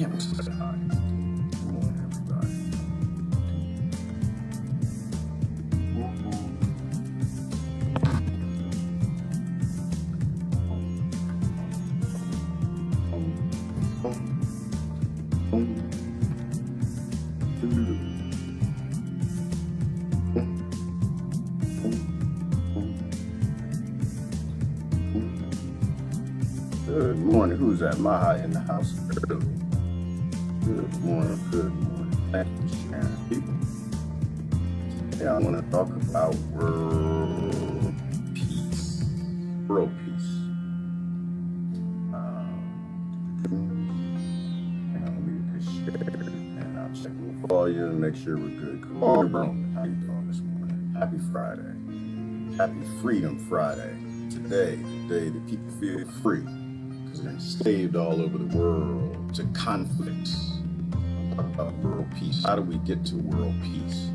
Yeah, what's that? Hi. Good morning, everybody. Good morning. Who's that? Maha in the house early. Good morning. Good morning. Thank you for sharing, people. Today I want to talk about world peace. World peace. And I'll leave this shared, and I'll check with all you and make sure we're good. Good morning, bro. How you doing this morning? Happy Friday. Happy Freedom Friday. Today, the day that people feel free. Because they're enslaved all over the world to conflicts. Talk about world peace. How do we get to world peace?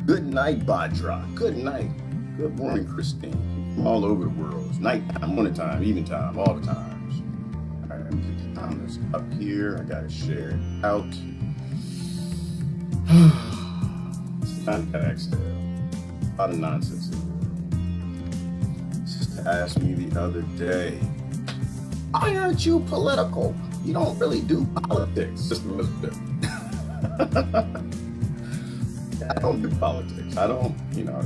Good night, Badra. Good night. Good morning, Christine. From all over the world. It's nighttime, morning time, evening time, all the times. All right, let me get the comments up here. I got to share it out. It's time to exhale. A lot of nonsense in the world. Sister asked me the other day, why aren't you political? You don't really do politics, Sister Elizabeth. I don't do politics. I don't,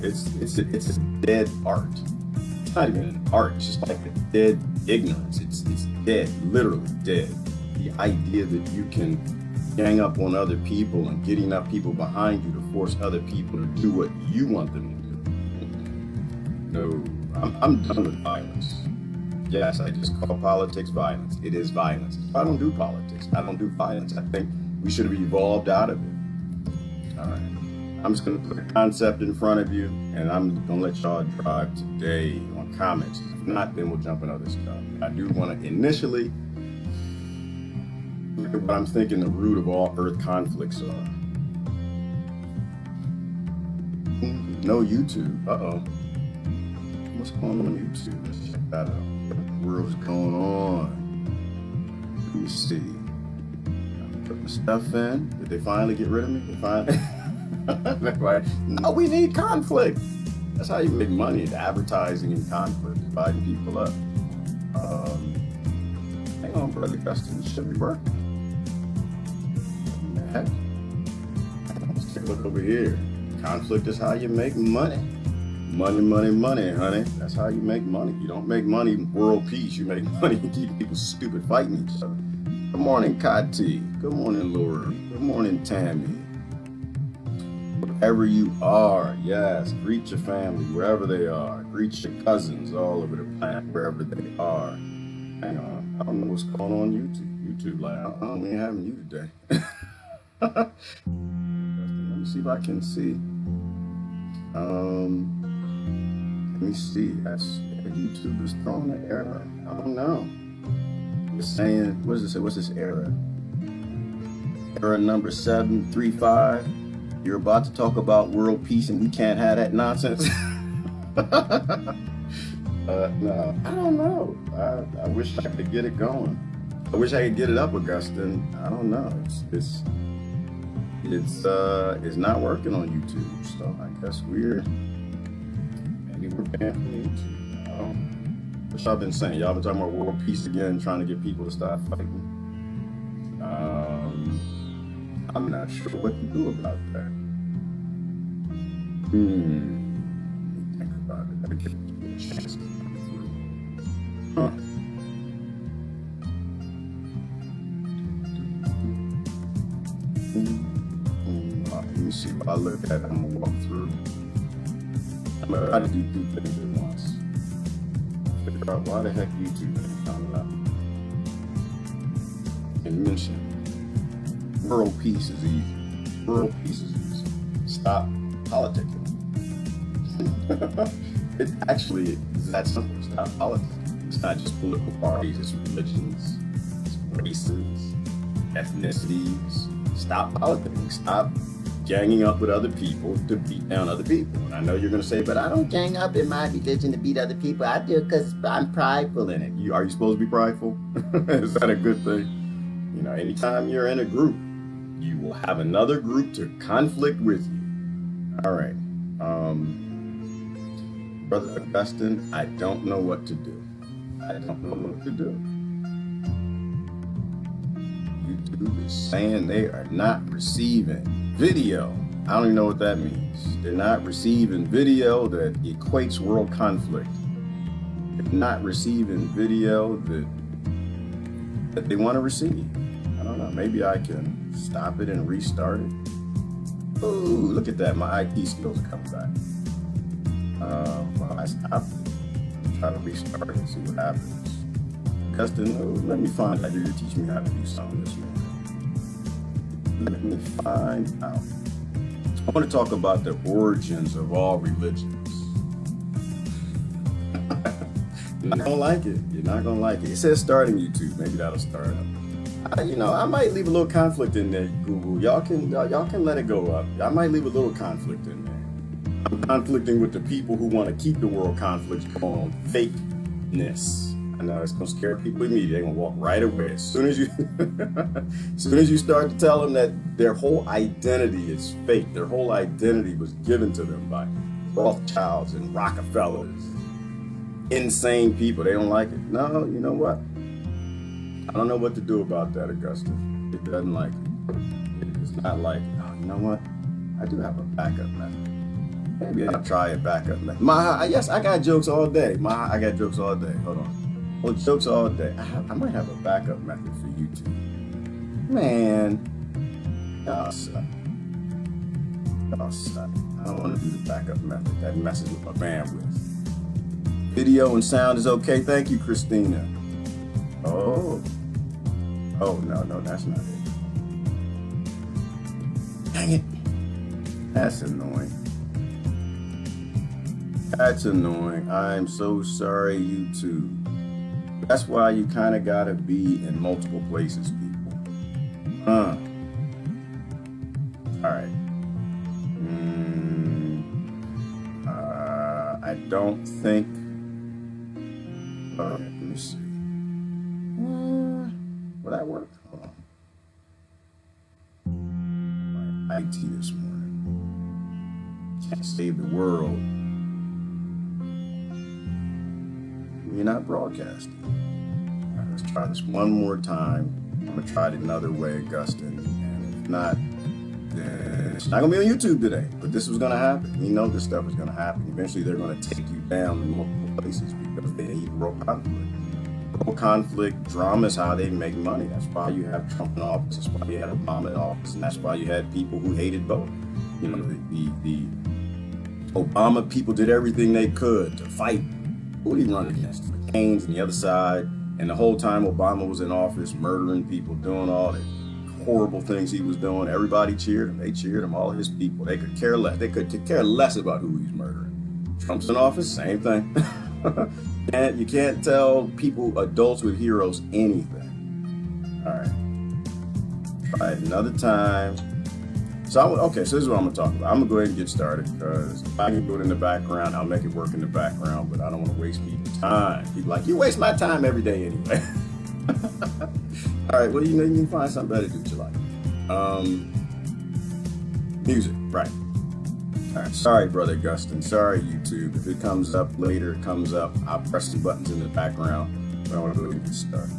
it's a dead art. It's not even an art, it's just like a dead ignorance. It's dead, literally dead. The idea that you can gang up on other people and get enough people behind you to force other people to do what you want them to do. No, I'm done with violence. Yes, I just call politics violence. It is violence. I don't do politics. I don't do violence. I think we should have evolved out of it. All right. I'm just going to put a concept in front of you, and I'm going to let y'all drive today on comments. If not, then we'll jump in other stuff. I do want to initially look at what I'm thinking the root of all Earth conflicts are. No YouTube. Uh-oh. What's going on YouTube? Let's check that out. What the world's going on? Let me see. Put my stuff in. Did they finally get rid of me? They finally. Like, no, we need conflict. That's how you make money. Advertising and conflict, dividing people up. Hang on, Brother Dustin. This should be working. Heck. Let's take a look over here. Conflict is how you make money. Money, money, money, honey. That's how you make money. You don't make money in world peace. You make money and keep people stupid fighting each other. Good morning, Kati. Good morning, Lori. Good morning, Tammy. Wherever you are, yes, greet your family wherever they are. Greet your cousins all over the planet, wherever they are. Hang on, I don't know what's going on YouTube. YouTube, like, I don't even have you today. Let me see if I can see. Let me see. That's YouTube is throwing an error. I don't know. It's saying, what does it say? What's this error? Error number 735. You're about to talk about world peace and we can't have that nonsense. No, I don't know. I wish I could get it going. I wish I could get it up, Augustine. I don't know. It's not working on YouTube. So I guess maybe we're banned from YouTube. What y'all been saying? Y'all been talking about world peace again, trying to get people to stop fighting. I'm not sure what to do about that. Think about it. Gotta give people a chance to think through. Huh. Let me see. If I look at it, I'm gonna walk through. I'm gonna try to do two things at once. Figure out why the heck YouTube ain't coming up. And mention world peace is easy. World peace is easy. Stop politicking. It actually is that simple. Stop politicking. It's not just political parties, it's religions, it's races, ethnicities. Stop politicking. Stop ganging up with other people to beat down other people. And I know you're going to say, but I don't gang up in my religion to beat other people. I do it because I'm prideful in it. Are you supposed to be prideful? Is that a good thing? You know, anytime you're in a group, you will have another group to conflict with you. All right. Brother Augustine, I don't know what to do. I don't know what to do. YouTube is saying they are not receiving video. I don't even know what that means. They're not receiving video that equates world conflict. They're not receiving video that they want to receive. I don't know. Maybe I can stop it and restart it. Ooh, look at that. My IT skills are coming back. Well, I stopped it. Try to restart it and see what happens. Augustine, let me find out. You're teaching me how to do something this morning. Let me find out. I want to talk about the origins of all religions. You're not gonna like it. You're not gonna like it. It says starting YouTube. Maybe that'll start up. You know, I might leave a little conflict in there, Google. Y'all can let it go up. I might leave a little conflict in there. I'm conflicting with the people who want to keep the world conflicts going on fakeness. I know it's gonna scare people immediately. They're gonna walk right away as soon as you start to tell them that their whole identity is fake. Their whole identity was given to them by Rothschilds and Rockefellers. Insane people. They don't like it. No, you know what? I don't know what to do about that, Augustine. It doesn't like it. It does not like it. Oh, you know what? I do have a backup method. Maybe I'll try a backup method. Yes, I got jokes all day. I got jokes all day. Hold on. Well, jokes all day. I might have a backup method for YouTube. Man, y'all suck. Y'all suck. I don't want to do the backup method. That messes with my bandwidth. Video and sound is okay. Thank you, Christina. Oh, no, that's not it. Dang it. That's annoying. That's annoying. I'm so sorry, YouTube. That's why you kind of gotta be in multiple places, people. All right. I don't think. Let me see. Will that work? Hold on. My IT this morning. Can't save the world. You're not broadcasting. All right, let's try this one more time. I'm gonna try it another way, Augustine. And if not, then it's not gonna be on YouTube today. But this was gonna happen. You know this stuff is gonna happen. Eventually, they're gonna take you down in multiple places because they hate world conflict. World conflict drama is how they make money. That's why you have Trump in office. That's why you had Obama in office, and that's why you had people who hated both. You know, the Obama people did everything they could to fight. Who did he run against? McCain's on the other side, and the whole time Obama was in office, murdering people, doing all the horrible things he was doing. Everybody cheered him. They cheered him. All his people. They could care less. They could care less about who he's murdering. Trump's in office, same thing. And you can't tell people, adults with heroes, anything. All right. Try it another time. So this is what I'm gonna talk about. I'm gonna go ahead and get started because if I can do it in the background, I'll make it work in the background, but I don't want to waste people's time. People like, you waste my time every day anyway. All right, well, you know, you can find something better to do what you like. Music, right. All right, sorry, Brother Augustine. Sorry, YouTube. If it comes up later, it comes up. I'll press some buttons in the background, but I want to go ahead and get started.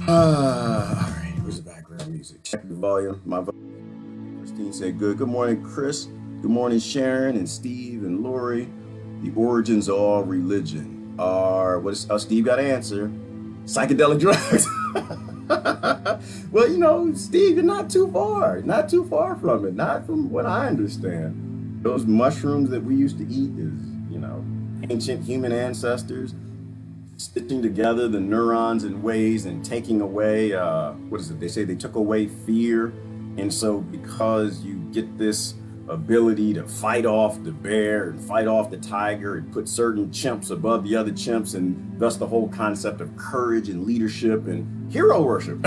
All right, where's the background music? Check the volume. My volume. Christine said good. Good morning, Chris. Good morning, Sharon and Steve and Lori. The origins of all religion are, Steve got an answer. Psychedelic drugs. Well, you know, Steve, you're not too far from it. Not from what I understand. Those mushrooms that we used to eat is, you know, ancient human ancestors stitching together the neurons in ways and taking away, they say they took away fear. And so because you get this ability to fight off the bear and fight off the tiger and put certain chimps above the other chimps, and thus the whole concept of courage and leadership and hero worship.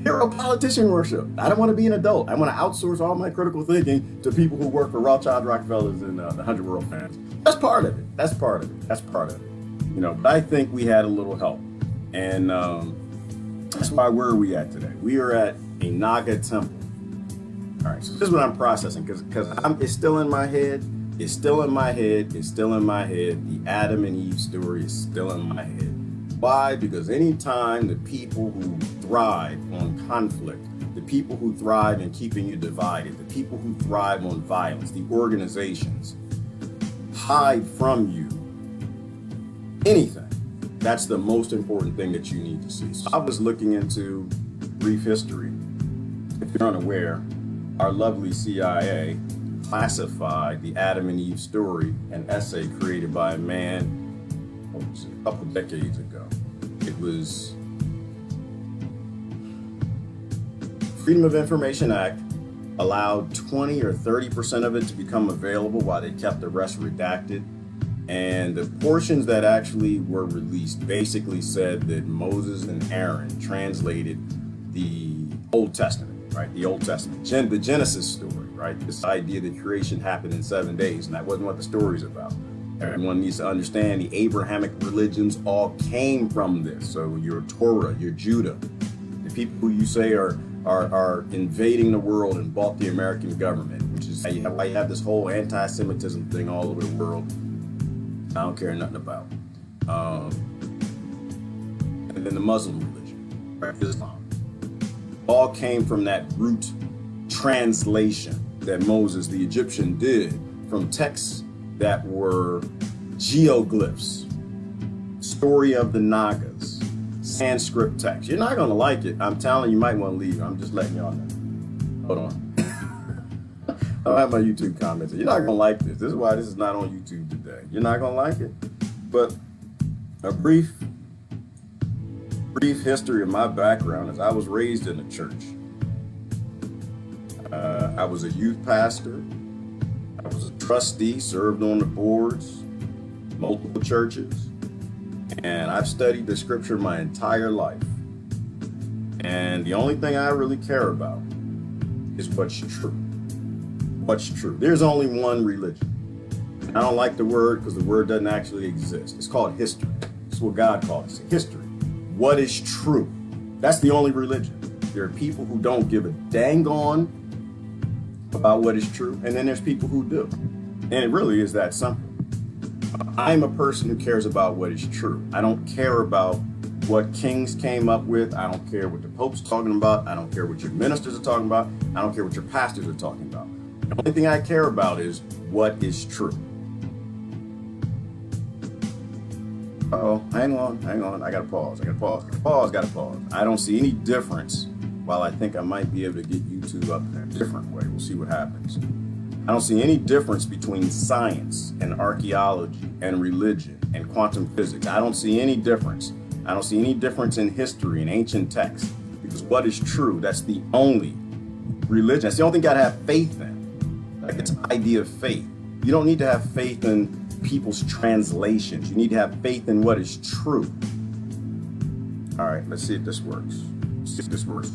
Hero politician worship. I don't want to be an adult. I want to outsource all my critical thinking to people who work for Rothschild, Rockefellers, and the 100 World Fans. That's part of it. You know, but I think we had a little help. And That's why, where are we at today? We are at a Naga temple. All right, so this is what I'm processing, because it's still in my head. It's still in my head. It's still in my head. The Adam and Eve story is still in my head. Why? Because anytime the people who thrive on conflict, the people who thrive in keeping you divided, the people who thrive on violence, the organizations hide from you anything, that's the most important thing that you need to see. So I was looking into brief history. If you're unaware, our lovely CIA classified the Adam and Eve story, an essay created by a man, what was it, a couple decades ago. It was Freedom of Information Act allowed 20 or 30% of it to become available while they kept the rest redacted. And the portions that actually were released basically said that Moses and Aaron translated the Old Testament, right? The Old Testament, the Genesis story, right? This idea that creation happened in 7 days, and that wasn't what the story's about. Everyone needs to understand the Abrahamic religions all came from this. So your Torah, your Judah, the people who you say are invading the world and bought the American government, which is why you have this whole anti-Semitism thing all over the world. I don't care nothing about. And then the Muslim religion, right? Islam, all came from that root translation that Moses, the Egyptian, did from texts that were geoglyphs, story of the Nagas, sanskrit text. You're not gonna like it. I'm telling you, you might want to leave. I'm just letting y'all know. Hold on. I don't have my YouTube comments. You're not gonna like this. This is why this is not on YouTube today. You're not gonna like it. But a brief history of my background is I was raised in a church. I was a youth pastor. I was a trustee, served on the boards, multiple churches, and I've studied the scripture my entire life. And the only thing I really care about is what's true. What's true. There's only one religion. I don't like the word because the word doesn't actually exist. It's called history. It's what God calls it, history. What is true? That's the only religion. There are people who don't give a dang on about what is true, and then there's people who do. And it really is that simple. I'm a person who cares about what is true. I don't care about what kings came up with. I don't care what the Pope's talking about. I don't care what your ministers are talking about. I don't care what your pastors are talking about. The only thing I care about is what is true. Uh-oh, hang on. I gotta pause. I don't see any difference. While I think I might be able to get YouTube up in a different way, we'll see what happens. I don't see any difference between science and archaeology and religion and quantum physics. I don't see any difference. I don't see any difference in history and ancient texts, because what is true, that's the only religion. That's the only thing you gotta have faith in. Like, it's an idea of faith. You don't need to have faith in people's translations. You need to have faith in what is true. All right, let's see if this works. Let's see if this works.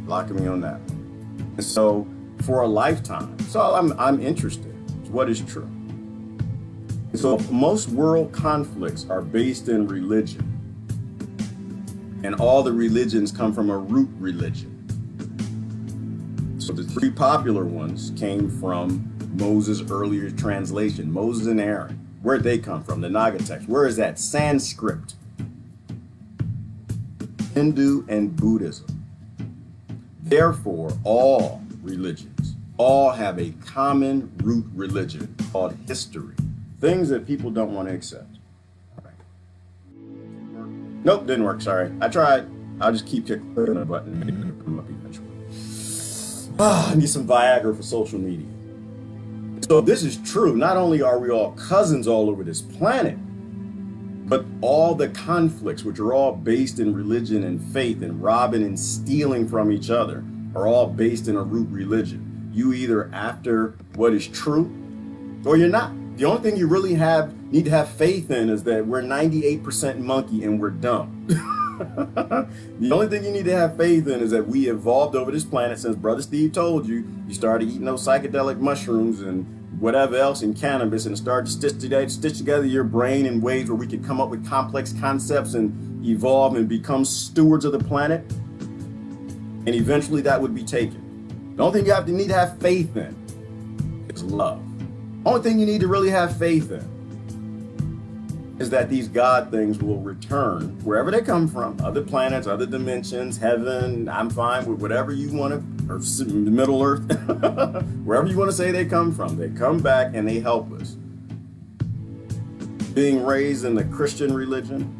Locking me on that one. And so for a lifetime, so I'm interested. What is true? And so most world conflicts are based in religion. And all the religions come from a root religion. So the three popular ones came from Moses' earlier translation, Moses and Aaron. Where'd they come from? The Naga text. Where is that? Sanskrit. Hindu and Buddhism. Therefore, all religions, all have a common root religion called history. Things that people don't want to accept. All right. Nope, didn't work, sorry. I tried. I'll just keep clicking the button. Maybe it'll come up eventually. I need some Viagra for social media. So this is true. Not only are we all cousins all over this planet, but all the conflicts, which are all based in religion and faith and robbing and stealing from each other, are all based in a root religion. You either after what is true or you're not. The only thing you really need to have faith in is that we're 98% monkey and we're dumb. The only thing you need to have faith in is that we evolved over this planet since Brother Steve told you. You started eating those psychedelic mushrooms and whatever else in cannabis and start to stitch together your brain in ways where we can come up with complex concepts and evolve and become stewards of the planet. And eventually that would be taken. The only thing you need to have faith in is love. The only thing you need to really have faith in is that these God things will return wherever they come from, other planets, other dimensions, heaven. I'm fine with whatever you want to, or Middle Earth, wherever you want to say they come from. They come back and they help us. Being raised in the Christian religion,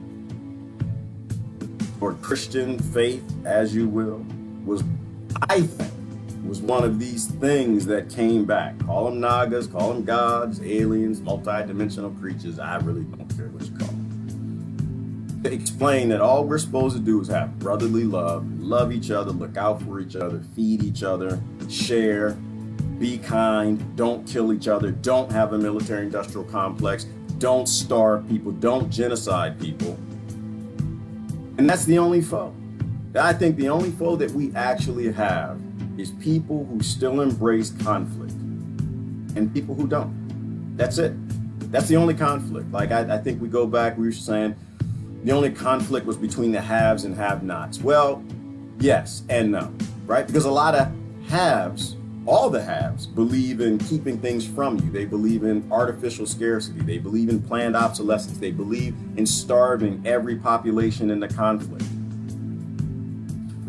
or Christian faith, as you will, was, I think, was one of these things that came back. Call them Nagas, call them gods, aliens, multi-dimensional creatures. I really don't care what you call them. To explain that all we're supposed to do is have brotherly love, love each other, look out for each other, feed each other, share, be kind, don't kill each other, don't have a military-industrial complex, don't starve people, don't genocide people. And that's the only foe. I think the only foe that we actually have is people who still embrace conflict and people who don't. That's it. That's the only conflict. Like I think we go back, we were saying the only conflict was between the haves and have-nots. Well, yes and no, right? Because a lot of haves, all the haves, believe in keeping things from you. They believe in artificial scarcity. They believe in planned obsolescence. They believe in starving every population in the conflict.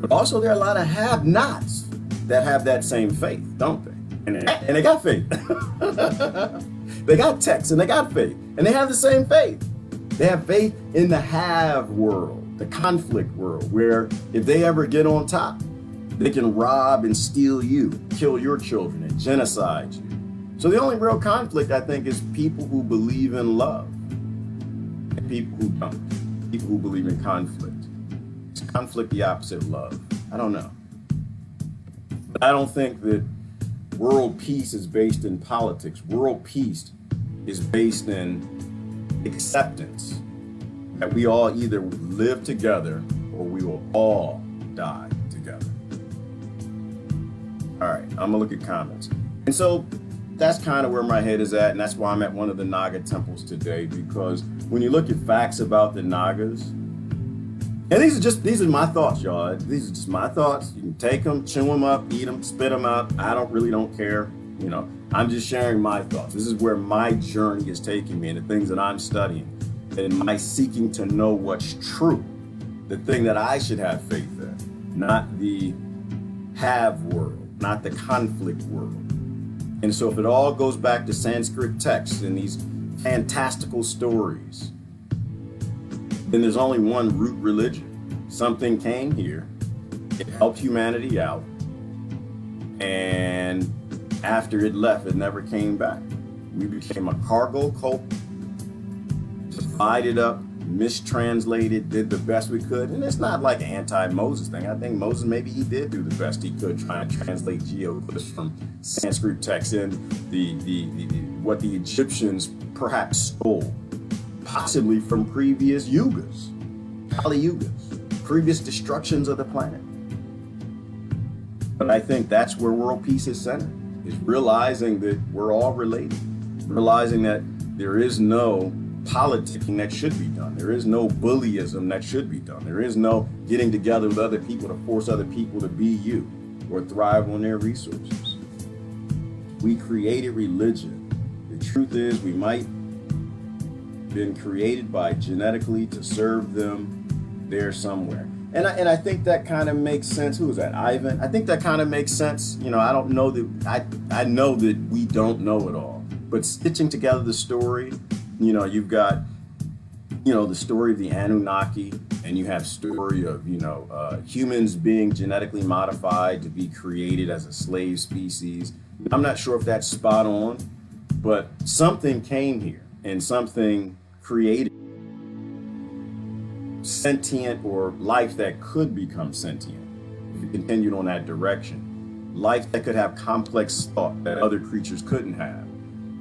But also there are a lot of have-nots that have that same faith, don't they? And they got faith. They got text and they got faith. And they have the same faith. They have faith in the have world, the conflict world, where if they ever get on top, they can rob and steal you, kill your children, and genocide you. So the only real conflict, I think, is people who believe in love and people who don't. People who believe in conflict. Is conflict the opposite of love? I don't know. But I don't think that world peace is based in politics. World peace is based in acceptance that we all either live together or we will all die together. All right, I'm gonna look at comments. And so that's kind of where my head is at, and that's why I'm at one of the Naga temples today, because when you look at facts about the Nagas, and these are my thoughts, y'all. These are just my thoughts. You can take them, chew them up, eat them, spit them out. I really don't care. You know, I'm just sharing my thoughts. This is where my journey is taking me and the things that I'm studying and my seeking to know what's true. The thing that I should have faith in, not the have world, not the conflict world. And so if it all goes back to Sanskrit texts and these fantastical stories, then there's only one root religion. Something came here, it helped humanity out, and after it left, it never came back. We became a cargo cult, divided up, mistranslated, did the best we could. And it's not like an anti-Moses thing. I think Moses, maybe he did do the best he could trying to translate geoglyphs from Sanskrit texts in what the Egyptians perhaps stole, possibly from previous yugas, Kali yugas, previous destructions of the planet. But I think that's where world peace is centered, is realizing that we're all related, realizing that there is no politicking that should be done. There is no bullyism that should be done. There is no getting together with other people to force other people to be you or thrive on their resources. We created religion. The truth is we might been created by genetically to serve them there somewhere. And I think that kind of makes sense. Who was that? Ivan? I think that kind of makes sense. You know, I don't know that, I know that we don't know it all, but stitching together the story, you know, you've got, you know, the story of the Anunnaki, and you have story of, you know, humans being genetically modified to be created as a slave species. I'm not sure if that's spot on, but something came here and something created sentient, or life that could become sentient if it continued on that direction. Life that could have complex thought that other creatures couldn't have.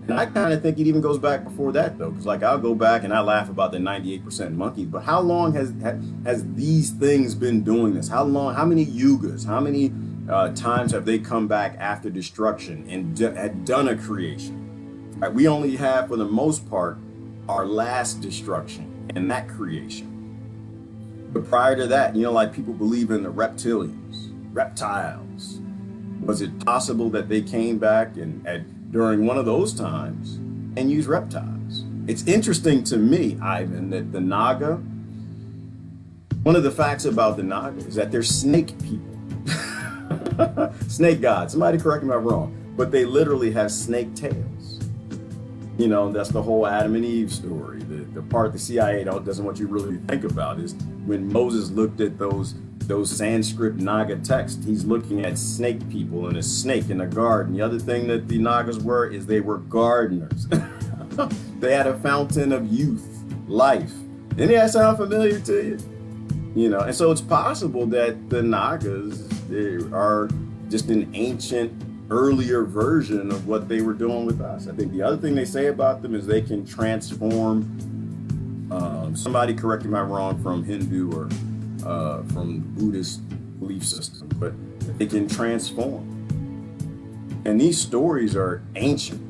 And I kind of think it even goes back before that, though, because like I'll go back and I laugh about the 98% monkeys, but how long has these things been doing this? How long, how many yugas, how many times have they come back after destruction and had done a creation? Right? We only have, for the most part, our last destruction and that creation. But prior to that, like people believe in the reptilians, reptiles. Was it possible that they came back during one of those times and used reptiles? It's interesting to me, Ivan, that the Naga, one of the facts about the Naga is that they're snake people. Snake gods. Somebody correct me if I'm wrong, but they literally have snake tails. That's the whole Adam and Eve story. The part the CIA doesn't want you to really think about is when Moses looked at those Sanskrit Naga texts, he's looking at snake people and a snake in a garden. The other thing that the Nagas were is they were gardeners. They had a fountain of youth, life. Any of that sound familiar to you? And so it's possible that the Nagas, they are just an ancient, earlier version of what they were doing with us. I think the other thing they say about them is they can transform. Somebody correct me if I'm wrong, from Hindu or from Buddhist belief system, but they can transform. And these stories are ancient.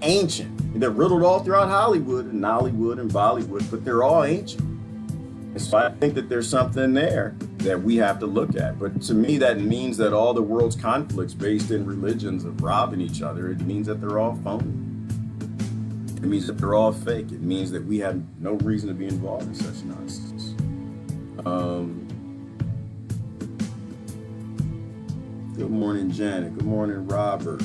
They're riddled all throughout Hollywood and Nollywood and Bollywood, but they're all ancient. And so I think that there's something there that we have to look at. But to me, that means that all the world's conflicts based in religions of robbing each other, it means that they're all phony. It means that they're all fake. It means that we have no reason to be involved in such nonsense. Good morning, Janet. Good morning, Robert.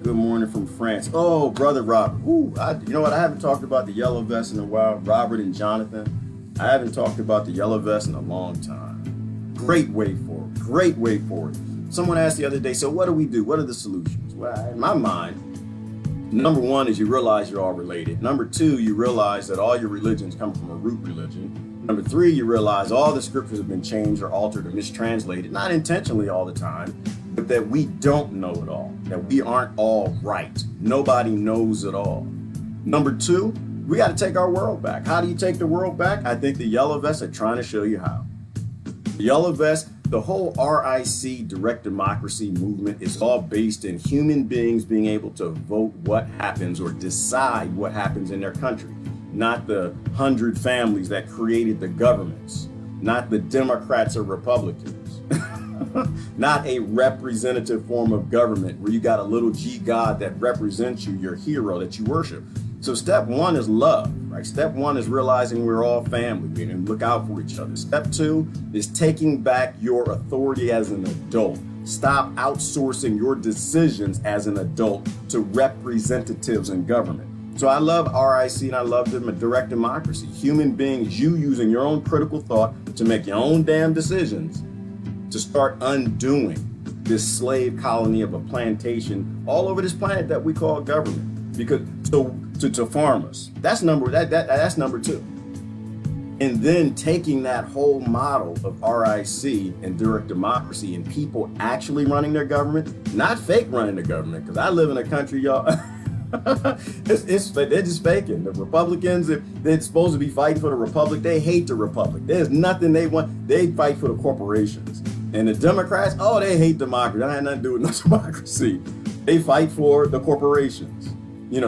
Good morning from France. Oh, brother Robert. Ooh, you know what? I haven't talked about the yellow vest in a while. Robert and Jonathan. I haven't talked about the yellow vest in a long time. Great way forward. Great way forward. Someone asked the other day, so what do we do? What are the solutions? Well, in my mind, number one is you realize you're all related. Number two, you realize that all your religions come from a root religion. Number three, you realize all the scriptures have been changed or altered or mistranslated, not intentionally all the time, but that we don't know it all, that we aren't all right. Nobody knows it all. Number two, we got to take our world back. How do you take the world back? I think the yellow vests are trying to show you how. The yellow vest, the whole RIC, direct democracy movement, is all based in human beings being able to vote what happens or decide what happens in their country. Not the 100 families that created the governments, not the Democrats or Republicans, not a representative form of government where you got a little G God that represents you, your hero that you worship. So step one is love, right? Step one is realizing we're all family and look out for each other. Step two is taking back your authority as an adult. Stop outsourcing your decisions as an adult to representatives in government. So I love RIC and I love the direct democracy. Human beings, you using your own critical thought to make your own damn decisions to start undoing this slave colony of a plantation all over this planet that we call government. Because to farm us, that's number two. And then taking that whole model of RIC and direct democracy and people actually running their government, not fake running the government, because I live in a country, y'all. They're just faking. The Republicans, they're supposed to be fighting for the Republic. They hate the Republic. There's nothing they want. They fight for the corporations. And the Democrats, oh, they hate democracy. That had nothing to do with no democracy. They fight for the corporations.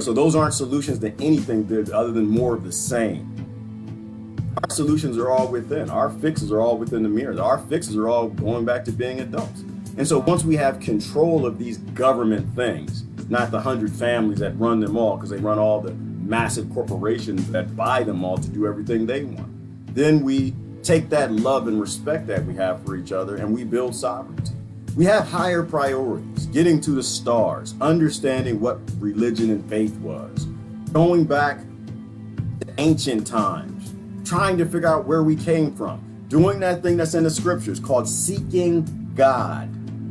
So those aren't solutions to anything other than more of the same. Our solutions are all within. Our fixes are all within the mirror. Our fixes are all going back to being adults. And so once we have control of these government things, not the 100 families that run them all, because they run all the massive corporations that buy them all to do everything they want, then we take that love and respect that we have for each other and we build sovereignty. We have higher priorities, getting to the stars, understanding what religion and faith was, going back to ancient times, trying to figure out where we came from, doing that thing that's in the scriptures called seeking God,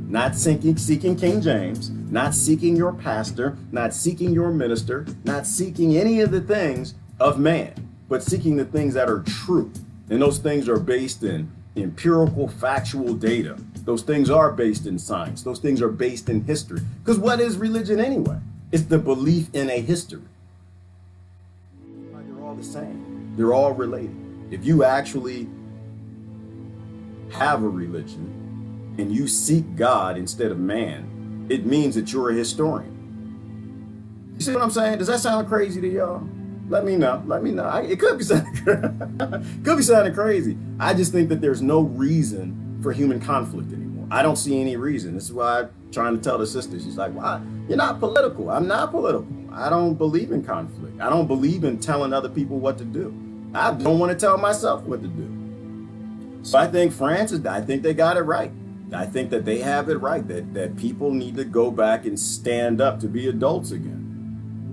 not seeking King James, not seeking your pastor, not seeking your minister, not seeking any of the things of man, but seeking the things that are true. And those things are based in empirical, factual data. Those things are based in science. Those things are based in history. Because what is religion anyway? It's the belief in a history. They're all the same. They're all related. If you actually have a religion and you seek God instead of man, it means that you're a historian. You see what I'm saying? Does that sound crazy to y'all? Let me know. Let me know. It could be sounding crazy. I just think that there's no reason for human conflict anymore. I don't see any reason. This is why I'm trying to tell the sister. She's like, "Why? You're not political." I'm not political. I don't believe in conflict. I don't believe in telling other people what to do. I don't want to tell myself what to do. So I think I think they got it right. I think that they have it right, that people need to go back and stand up to be adults again.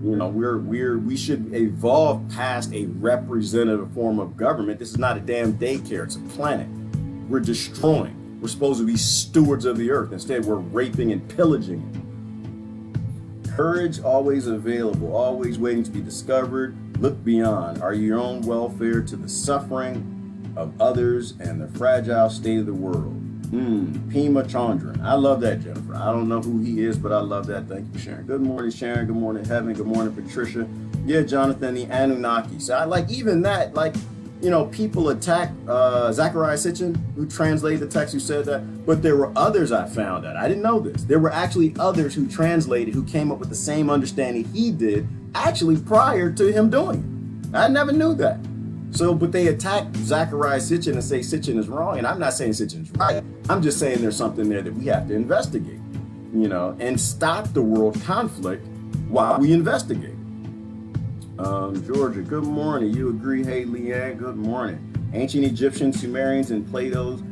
You know, we should evolve past a representative form of government. This is not a damn daycare, it's a planet. We're destroying. We're supposed to be stewards of the earth. Instead, we're raping and pillaging it. Courage always available, always waiting to be discovered. Look beyond. Are your own welfare to the suffering of others and the fragile state of the world. Pima Chandran. I love that, Jennifer. I don't know who he is, but I love that. Thank you, Sharon. Good morning, Sharon. Good morning, Heaven. Good morning, Patricia. Yeah, Jonathan, the Anunnaki. So I like even that, like, you know, people attack Zachariah Sitchin, who translated the text, who said that. But there were others I found out. I didn't know this. There were actually others who translated, who came up with the same understanding he did, actually prior to him doing it. I never knew that. So, but they attack Zachariah Sitchin and say Sitchin is wrong. And I'm not saying Sitchin is right. I'm just saying there's something there that we have to investigate, you know, and stop the world conflict while we investigate. Georgia, good morning. You agree? Hey, Leanne, good morning. Ancient Egyptians, Sumerians, and Plato's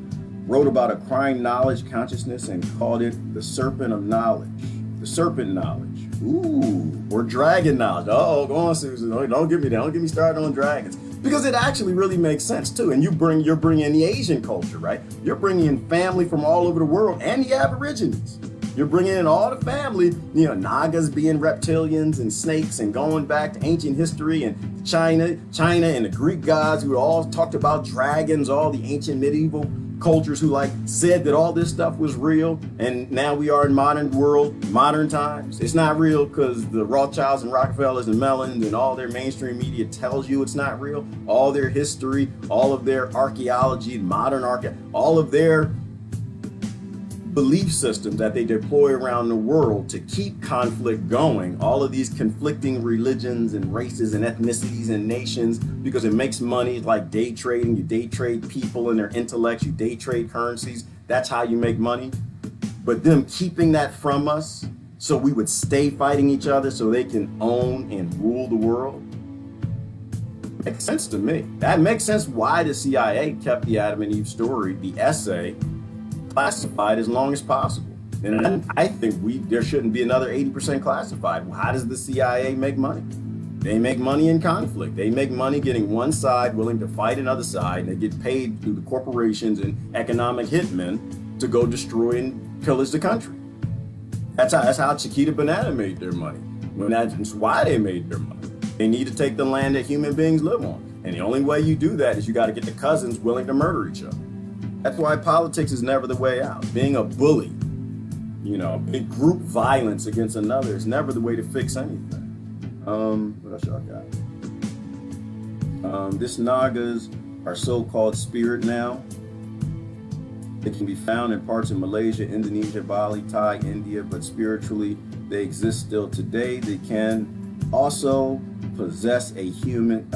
wrote about acquiring knowledge, consciousness, and called it the serpent of knowledge. The serpent knowledge. Ooh, or dragon knowledge. Oh, go on, Susan. Don't get me started on dragons. Because it actually really makes sense too. And you're bringing the Asian culture, right? You're bringing in family from all over the world and the Aborigines. You're bringing in all the family, you know, Nagas being reptilians and snakes, and going back to ancient history and China and the Greek gods who all talked about dragons, all the ancient medieval cultures who like said that all this stuff was real. And now we are in modern world, modern times. It's not real because the Rothschilds and Rockefellers and Mellons and all their mainstream media tells you it's not real. All their history, all of their archaeology, all of their belief systems that they deploy around the world to keep conflict going, all of these conflicting religions and races and ethnicities and nations, because it makes money. It's like day trading. You day trade people and their intellects, you day trade currencies. That's how you make money. But them keeping that from us so we would stay fighting each other so they can own and rule the world, makes sense to me. That makes sense why the CIA kept the Adam and Eve story, the essay, classified as long as possible. And I think there shouldn't be another 80% classified. Well, how does the CIA make money? They make money in conflict. They make money getting one side willing to fight another side, and they get paid through the corporations and economic hitmen to go destroy and pillage the country. That's how Chiquita Banana made their money. That's why they made their money. They need to take the land that human beings live on. And the only way you do that is you got to get the cousins willing to murder each other. That's why politics is never the way out. Being a bully, you know, big group violence against another is never the way to fix anything. What else y'all got? This Nagas are so-called spirit now. They can be found in parts of Malaysia, Indonesia, Bali, Thai, India, but spiritually they exist still today. They can also possess a human,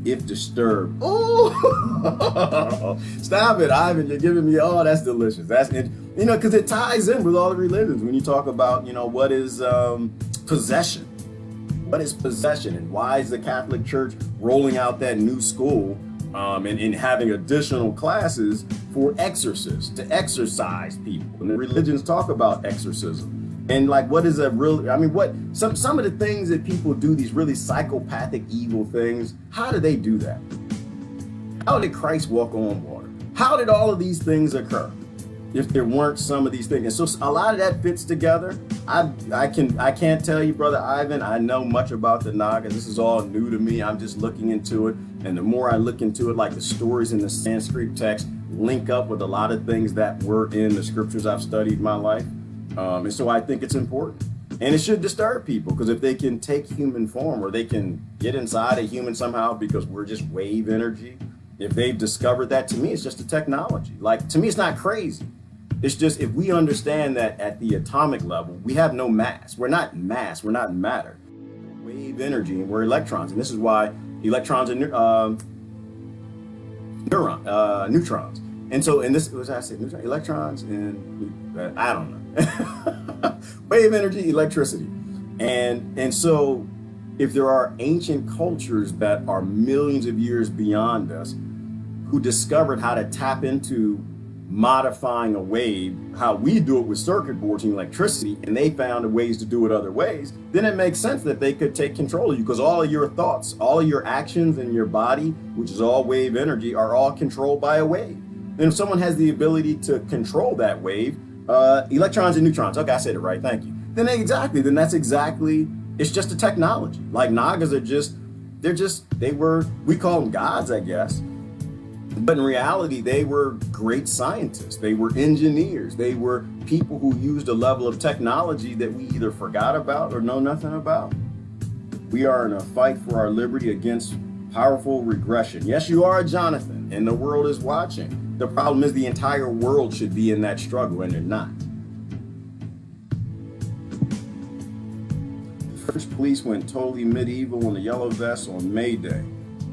if disturbed. Oh, stop it, Ivan! You're giving me, oh, that's delicious. That's, you know, because it ties in with all the religions when you talk about, you know, what is possession. What is possession, and why is the Catholic Church rolling out that new school and having additional classes for exorcists to exorcise people? And the religions talk about exorcism. And like, what is a real, I mean, what, some of the things that people do, these really psychopathic, evil things, how do they do that? How did Christ walk on water? How did all of these things occur if there weren't some of these things? And so a lot of that fits together. I can't tell you, Brother Ivan, I know much about the Naga. This is all new to me. I'm just looking into it. And the more I look into it, like the stories in the Sanskrit text link up with a lot of things that were in the scriptures I've studied in my life. And so I think it's important, and it should disturb people, because if they can take human form, or they can get inside a human somehow because we're just wave energy, if they've discovered that, to me, it's just a technology. Like, to me, it's not crazy. It's just if we understand that at the atomic level, we have no mass. We're not mass. We're not matter. Wave energy, and we're electrons, and this is why electrons are neutrons. And so, and this was I said neutron, electrons, and I don't know. Wave energy, electricity, and so if there are ancient cultures that are millions of years beyond us who discovered how to tap into modifying a wave, how we do it with circuit boards and electricity, and they found ways to do it other ways, then it makes sense that they could take control of you, because all of your thoughts, all of your actions in your body, which is all wave energy, are all controlled by a wave. And if someone has the ability to control that wave, electrons and neutrons, okay, I said it right, thank you. Then that's exactly, it's just a technology. Like Nagas are we call them gods, I guess. But in reality, they were great scientists. They were engineers. They were people who used a level of technology that we either forgot about or know nothing about. We are in a fight for our liberty against powerful regression. Yes, you are, Jonathan, and the world is watching. The problem is the entire world should be in that struggle, and they're not. French police went totally medieval in the yellow vests on May Day.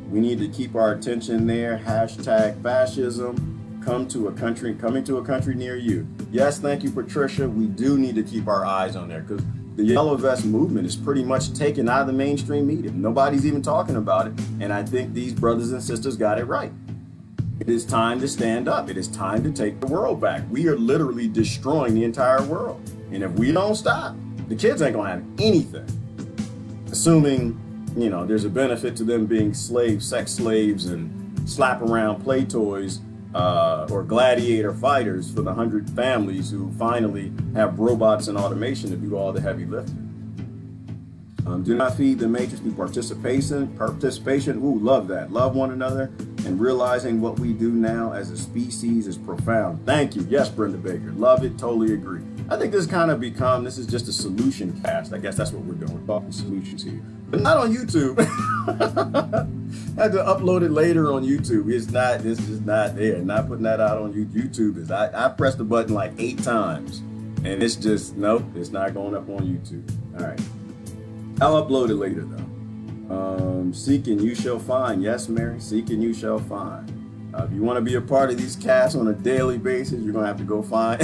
We need to keep our attention there. Hashtag fascism. Coming to a country near you. Yes, thank you, Patricia. We do need to keep our eyes on there, because the yellow vest movement is pretty much taken out of the mainstream media. Nobody's even talking about it. And I think these brothers and sisters got it right. It is time to stand up. It is time to take the world back. We are literally destroying the entire world. And if we don't stop, the kids ain't gonna have anything. Assuming, you know, there's a benefit to them being slaves, sex slaves, and slap around play toys or gladiator fighters for the 100 families who finally have robots and automation to do all the heavy lifting. Do not feed the matrix through participation. Ooh, love that. Love one another, and realizing what we do now as a species is profound. Thank you. Yes, Brenda Baker. Love it. Totally agree. I think this this is just a solution cast. I guess that's what we're doing. We're talking solutions here. But not on YouTube. I had to upload it later on YouTube. It's just not there. Not putting that out on YouTube. I pressed the button like 8 times. And it's just, nope, it's not going up on YouTube. All right. I'll upload it later though. Seek and you shall find. Yes, Mary, seek and you shall find. If you want to be a part of these casts on a daily basis, you're gonna have to go find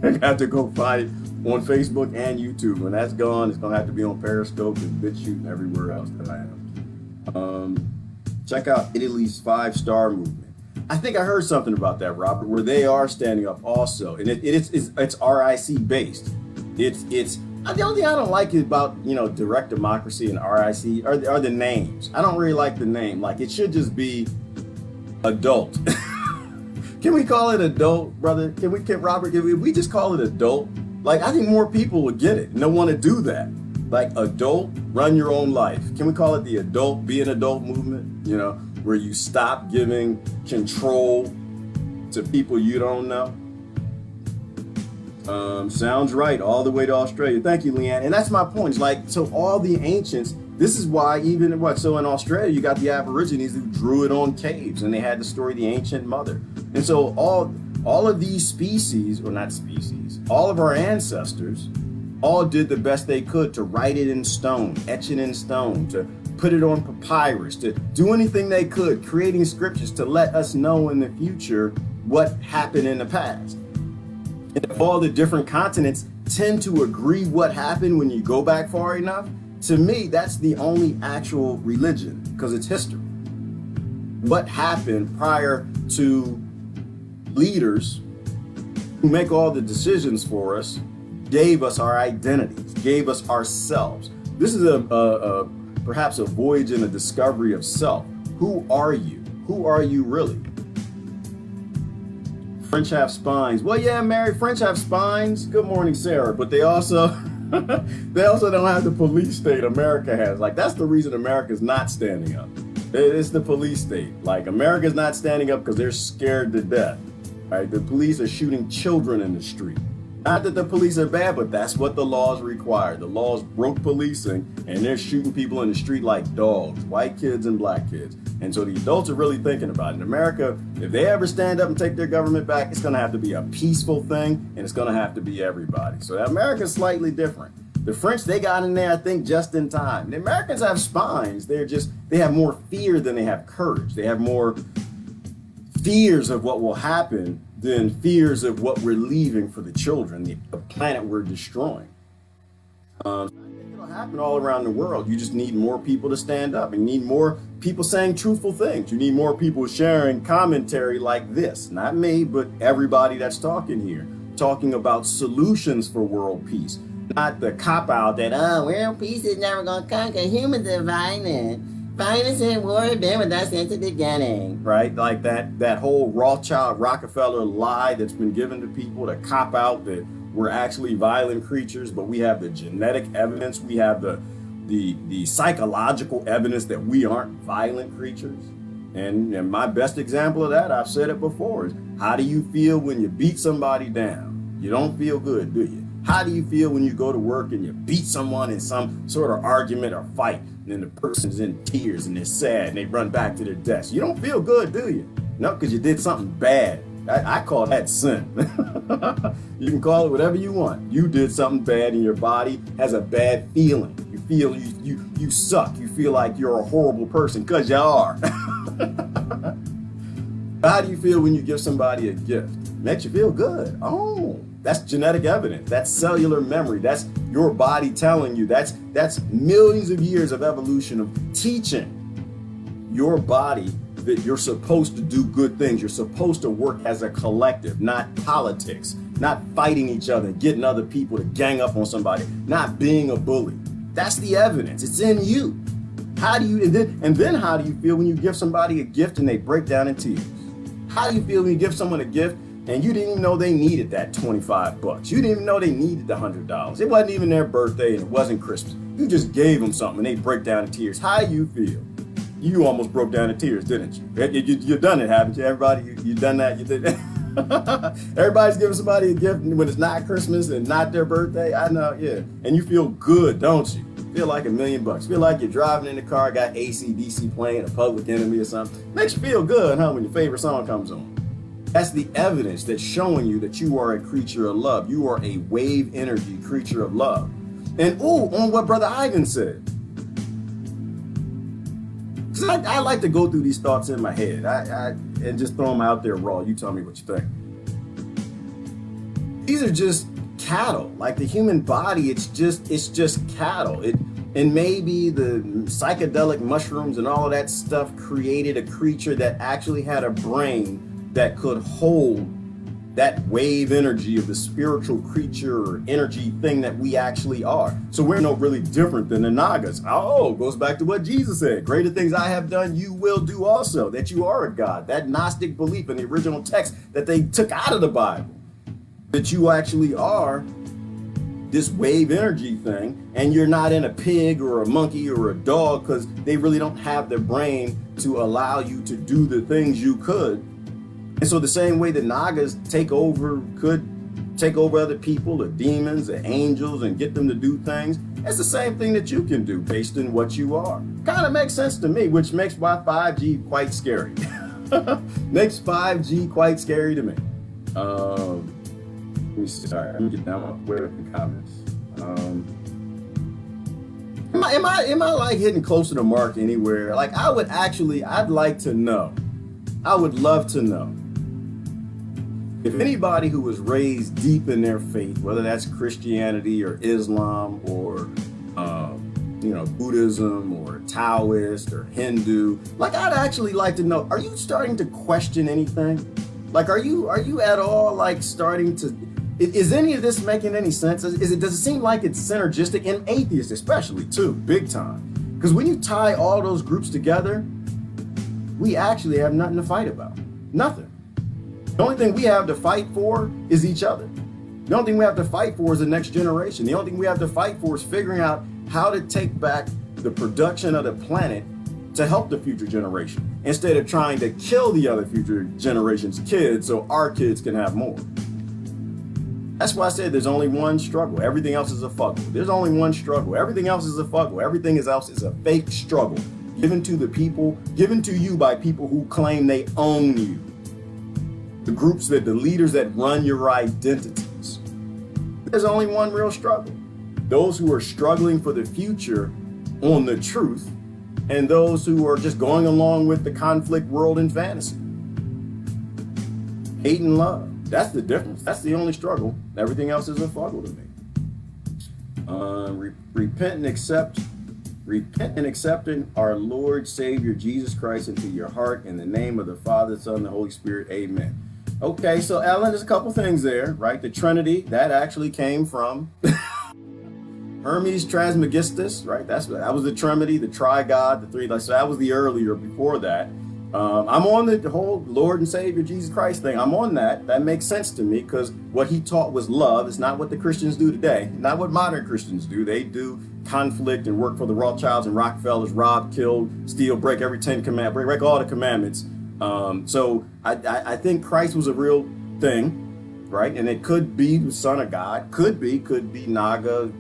you're gonna have to go find it on Facebook and YouTube. When that's gone, it's gonna have to be on Periscope and BitChute and everywhere else that I am. Check out Italy's 5-star movement. I think I heard something about that, Robert, where they are standing up also, and it's RIC based. It's the only thing I don't like about, you know, direct democracy and RIC are the names. I don't really like the name. Like, it should just be adult. Can we call it adult, brother? Can Robert, if we just call it adult? Like, I think more people would get it and they'll want to do that. Like, adult, run your own life. Can we call it the adult, be an adult movement? You know, where you stop giving control to people you don't know. Sounds right, all the way to Australia. Thank you, Leanne. And that's my point. It's like, so all the ancients, this is why so in Australia, you got the Aborigines who drew it on caves, and they had the story of the ancient mother. And so all of these species, or not species, all of our ancestors all did the best they could to write it in stone, etch it in stone, to put it on papyrus, to do anything they could, creating scriptures to let us know in the future what happened in the past. And if all the different continents tend to agree what happened when you go back far enough, to me, that's the only actual religion, because it's history. What happened prior to leaders who make all the decisions for us, gave us our identities, gave us ourselves. This is perhaps a voyage in a discovery of self. Who are you? Who are you really? French have spines. Well, yeah, Mary, French have spines. Good morning, Sarah. But they also don't have the police state America has. Like, that's the reason America's not standing up. It's the police state. Like, America's not standing up because they're scared to death. Right? The police are shooting children in the street. Not that the police are bad, but that's what the laws require. The laws broke policing, and they're shooting people in the street like dogs, white kids and black kids. And so the adults are really thinking about it. In America, if they ever stand up and take their government back, it's going to have to be a peaceful thing, and it's going to have to be everybody. So America's slightly different. The French, they got in there, I think, just in time. The Americans have spines. They have more fear than they have courage. They have more fears of what will happen than fears of what we're leaving for the children, the planet we're destroying. I think it'll happen all around the world. You just need more people to stand up. You need more people saying truthful things. You need more people sharing commentary like this. Not me, but everybody that's talking here. Talking about solutions for world peace. Not the cop-out that, world peace is never going to conquer. Humans are violent. Violence and war have been with us since the beginning. Right? Like that whole Rothschild Rockefeller lie that's been given to people to cop out that we're actually violent creatures, but we have the genetic evidence, we have the psychological evidence that we aren't violent creatures. And my best example of that, I've said it before, is how do you feel when you beat somebody down? You don't feel good, do you? How do you feel when you go to work and you beat someone in some sort of argument or fight, and then the person's in tears and they're sad and they run back to their desk? You don't feel good, do you? No, because you did something bad. I call that sin. You can call it whatever you want. You did something bad and your body has a bad feeling. You feel you suck. You feel like you're a horrible person because you are. How do you feel when you give somebody a gift? Makes you feel good. Oh, that's genetic evidence. That's cellular memory. That's your body telling you. That's millions of years of evolution of teaching your body that you're supposed to do good things. You're supposed to work as a collective, not politics, not fighting each other, getting other people to gang up on somebody, not being a bully. That's the evidence. It's in you. How do you, and then how do you feel when you give somebody a gift and they break down in tears? How do you feel when you give someone a gift and you didn't even know they needed that $25? You didn't even know they needed the $100. It wasn't even their birthday and it wasn't Christmas. You just gave them something and they break down in tears. How do you feel? You almost broke down in tears, didn't you? You've done it, haven't you? Everybody, you've done that. You did that. Everybody's giving somebody a gift when it's not Christmas and not their birthday. I know, yeah. And you feel good, don't you? Feel like $1 million. Feel like you're driving in the car, got AC/DC playing, a Public Enemy or something. Makes you feel good, huh, when your favorite song comes on. That's the evidence that's showing you that you are a creature of love. You are a wave energy creature of love. And on what Brother Ivan said. Because I like to go through these thoughts in my head and just throw them out there raw. You tell me what you think. These are just cattle. Like the human body, it's just cattle. And maybe the psychedelic mushrooms and all of that stuff created a creature that actually had a brain that could hold that wave energy of the spiritual creature or energy thing that we actually are. So we're no really different than the Nagas. Oh, goes back to what Jesus said. Greater things I have done, you will do also. That you are a God. That Gnostic belief in the original text that they took out of the Bible. That you actually are this wave energy thing, and you're not in a pig or a monkey or a dog, because they really don't have the brain to allow you to do the things you could. And so the same way the Nagas could take over other people, the demons, the angels, and get them to do things, it's the same thing that you can do based on what you are. Kind of makes sense to me, which makes my 5G quite scary. Makes 5G quite scary to me. Let me see. Sorry, let me get down with the comments. Am I like hitting close to the mark anywhere? Like I'd like to know. I would love to know if anybody who was raised deep in their faith, whether that's Christianity or Islam or Buddhism or Taoist or Hindu, like I'd actually like to know, are you starting to question anything? Like are you at all like starting to, is any of this making any sense? Does it seem like it's synergistic, and atheists especially too, big time? Because when you tie all those groups together, we actually have nothing to fight about. Nothing. The only thing we have to fight for is each other. The only thing we have to fight for is the next generation. The only thing we have to fight for is figuring out how to take back the production of the planet to help the future generation, instead of trying to kill the other future generation's kids so our kids can have more. That's why I said there's only one struggle. Everything else is a fuggle. There's only one struggle. Everything else is a fuggle. Everything else is a fake struggle given to the people, given to you by people who claim they own you. The groups the leaders that run your identities. There's only one real struggle. Those who are struggling for the future on the truth, and those who are just going along with the conflict world and fantasy. Hate and love. That's the difference. That's the only struggle. Everything else is a fuggle to me. Repent and accepting our Lord Savior Jesus Christ into your heart in the name of the Father, Son, and the Holy Spirit. Amen. Okay, so Ellen, there's a couple things there, right? The Trinity, that actually came from Hermes Trismegistus, right? That was the Trinity, the Tri-God, the three. So that was the earlier before that. I'm on the whole Lord and Savior Jesus Christ thing. I'm on that. That makes sense to me because what he taught was love. It's not what the Christians do today. Not what modern Christians do. They do conflict and work for the Rothschilds and Rockefellers, rob, kill, steal, break every 10 commandments, break all the commandments. So I think Christ was a real thing, right? And it could be the Son of God. Could be Naga,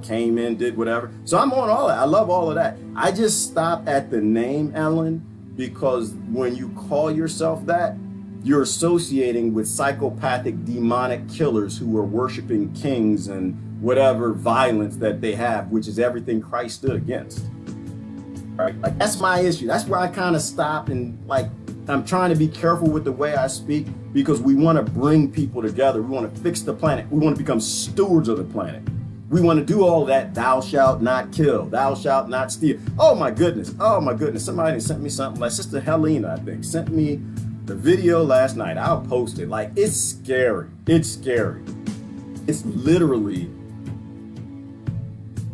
came in, did whatever. So I'm on all that. I love all of that. I just stop at the name, Ellen, because when you call yourself that, you're associating with psychopathic demonic killers who are worshiping kings and whatever violence that they have, which is everything Christ stood against. Right? Like, that's my issue. That's where I kind of stop, and like I'm trying to be careful with the way I speak, because we want to bring people together. We want to fix the planet. We want to become stewards of the planet. We want to do all that. Thou shalt not kill. Thou shalt not steal. Oh my goodness. Oh my goodness. Somebody sent me something. Like Sister Helena, I think, sent me the video last night. I'll post it. Like, it's scary. It's scary. It's literally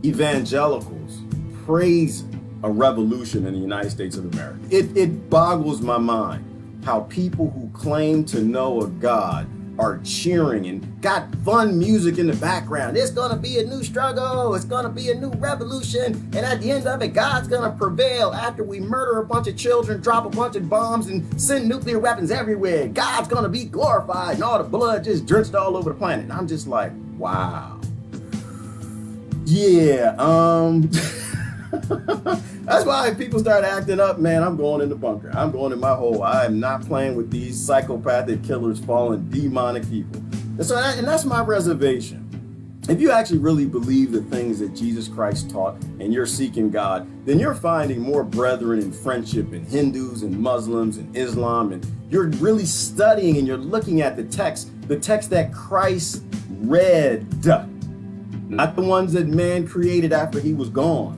evangelicals praising a revolution in the United States of America. It boggles my mind how people who claim to know a God are cheering and got fun music in the background. It's gonna be a new struggle. It's gonna be a new revolution. And at the end of it, God's gonna prevail after we murder a bunch of children, drop a bunch of bombs, and send nuclear weapons everywhere. God's gonna be glorified, and all the blood just drenched all over the planet. And I'm just like, wow. Yeah, that's why people start acting up, man. I'm going in the bunker. I'm going in my hole. I am not playing with these psychopathic killers, fallen demonic people. And so that's my reservation. If you actually really believe the things that Jesus Christ taught and you're seeking God, then you're finding more brethren in friendship in Hindus and Muslims and Islam, and you're really studying and you're looking at the text that Christ read, not the ones that man created after he was gone.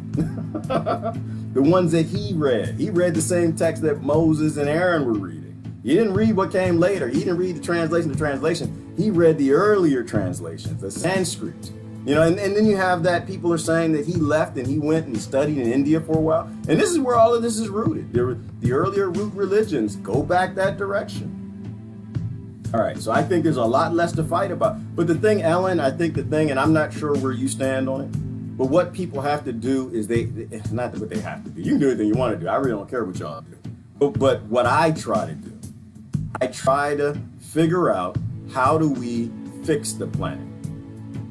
The ones that he read. He read the same text that Moses and Aaron were reading. He didn't read what came later. He didn't read the translation. He read the earlier translations, the Sanskrit. And then you have that people are saying that he left and he went and studied in India for a while. And this is where all of this is rooted. The earlier root religions go back that direction. All right, so I think there's a lot less to fight about. But the thing, Ellen, and I'm not sure where you stand on it, but what people have to do is not what they have to do. You can do anything you want to do. I really don't care what y'all do. But what I try to do, I try to figure out, how do we fix the planet?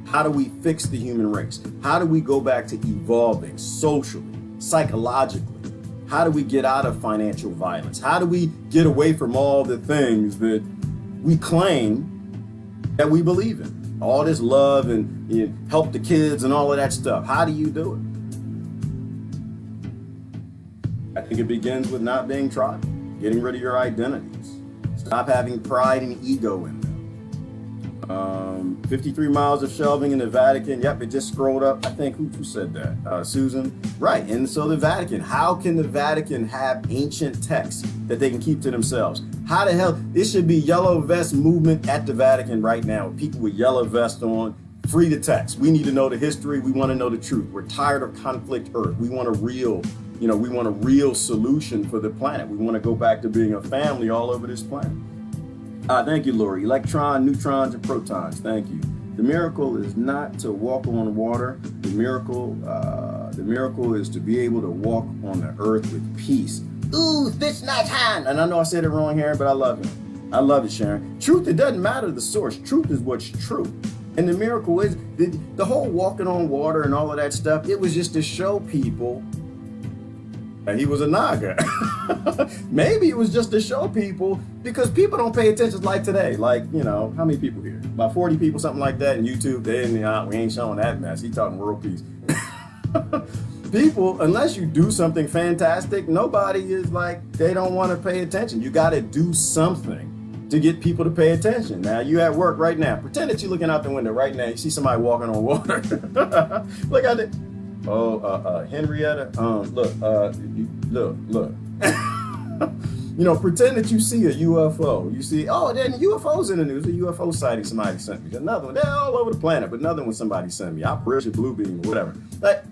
How do we fix the human race? How do we go back to evolving socially, psychologically? How do we get out of financial violence? How do we get away from all the things that we claim that we believe in? All this love and help the kids and all of that stuff. How do you do it? I think it begins with not being tribal, getting rid of your identities. Stop having pride and ego in them. 53 miles of shelving in the Vatican. Yep, it just scrolled up. I think, who said that? Susan. Right, and so the Vatican. How can the Vatican have ancient texts that they can keep to themselves? How the hell? This should be yellow vest movement at the Vatican right now. People with yellow vests on, free the text. We need to know the history. We want to know the truth. We're tired of conflict Earth. We want a real, we want a real solution for the planet. We want to go back to being a family all over this planet. Thank you, Lori. Electron, neutrons, and protons. Thank you. The miracle is not to walk on water. The miracle is to be able to walk on the earth with peace. Ooh, Fish Night Hand. And I know I said it wrong here, but I love him. I love it, Sharon. Truth, it doesn't matter the source. Truth is what's true. And the miracle is the whole walking on water and all of that stuff, it was just to show people that he was a Naga. Maybe it was just to show people, because people don't pay attention like today. Like, you know, how many people here? About 40 people, something like that. And YouTube, we ain't showing that mess. He talking world peace. People, unless you do something fantastic, nobody is like, they don't want to pay attention. You got to do something to get people to pay attention. Now, you at work right now. Pretend that you're looking out the window right now. You see somebody walking on water. Look at it. Oh, Henrietta, look. You know, pretend that you see a UFO. You see, oh, then UFOs in the news. A UFO sighting somebody sent me. Another one. They're all over the planet, but another one somebody sent me. Operation Blue Beam, whatever. Like,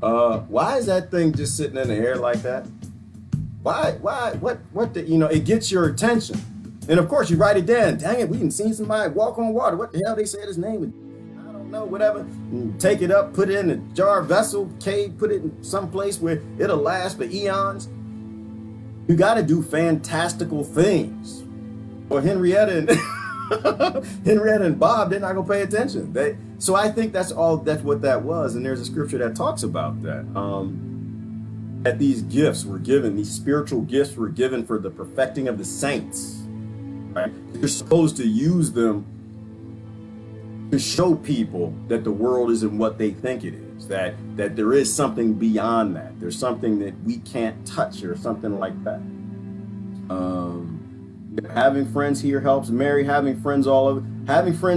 why is that thing just sitting in the air like that? Why, what the, you know, it gets your attention. And of course you write it down. Dang it, we didn't see somebody walk on water. What the hell they said his name was? I don't know, whatever. And take it up, put it in a jar vessel, cave, put it in some place where it'll last for eons. You got to do fantastical things. Or Henrietta and Bob, they're not gonna pay attention. So I think that's what that was. And there's a scripture that talks about that. That these gifts were given, these spiritual gifts were given for the perfecting of the saints. Right? You're supposed to use them to show people that the world isn't what they think it is. That there is something beyond that. There's something that we can't touch or something like that. Having friends here helps marry, having friends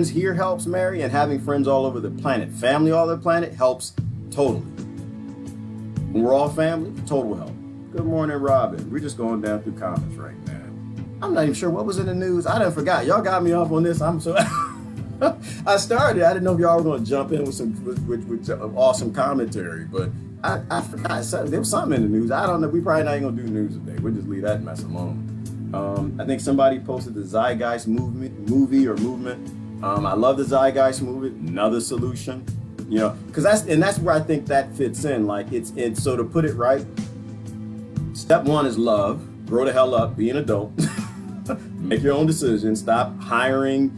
here helps marry, and having friends all over the planet. Family all over the planet helps totally. When we're all family, total help. Good morning, Robin. We're just going down through comments right now. I'm not even sure what was in the news. I done forgot. Y'all got me off on this. I'm so I started. I didn't know if y'all were going to jump in with some awesome commentary, but I forgot. There was something in the news. I don't know. We probably not even going to do news today. We'll just leave that mess alone. I think somebody posted the Zeitgeist movie. I love the Zeitgeist movie. Another solution, you know, because that's where I think that fits in. Like it's so to put it right. Step one is love. Grow the hell up. Be an adult. Make your own decisions. Stop hiring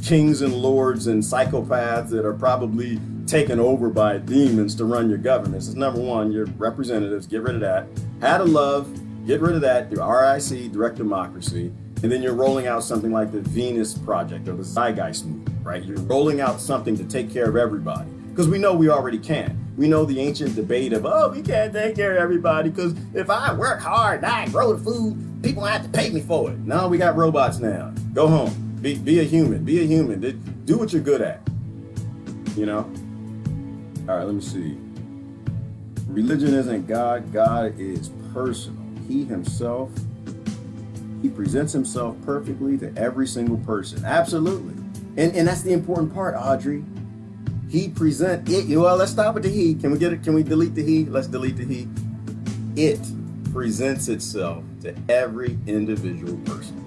kings and lords and psychopaths that are probably taken over by demons to run your governments. It's number one. Your representatives. Get rid of that. How to love. Get rid of that through RIC, direct democracy, and then you're rolling out something like the Venus Project or the Zeitgeist movement, right? You're rolling out something to take care of everybody, because we know we already can. We know the ancient debate of, oh, we can't take care of everybody because if I work hard and I grow the food, people have to pay me for it. No, we got robots now. Go home. Be a human. Be a human. Do what you're good at. You know? All right, let me see. Religion isn't God. God is personal. He himself, he presents himself perfectly to every single person. Absolutely. And that's the important part, Audrey. He present it. Well, let's stop with the he. Can we get it? Can we delete the he? Let's delete the he. It presents itself to every individual person.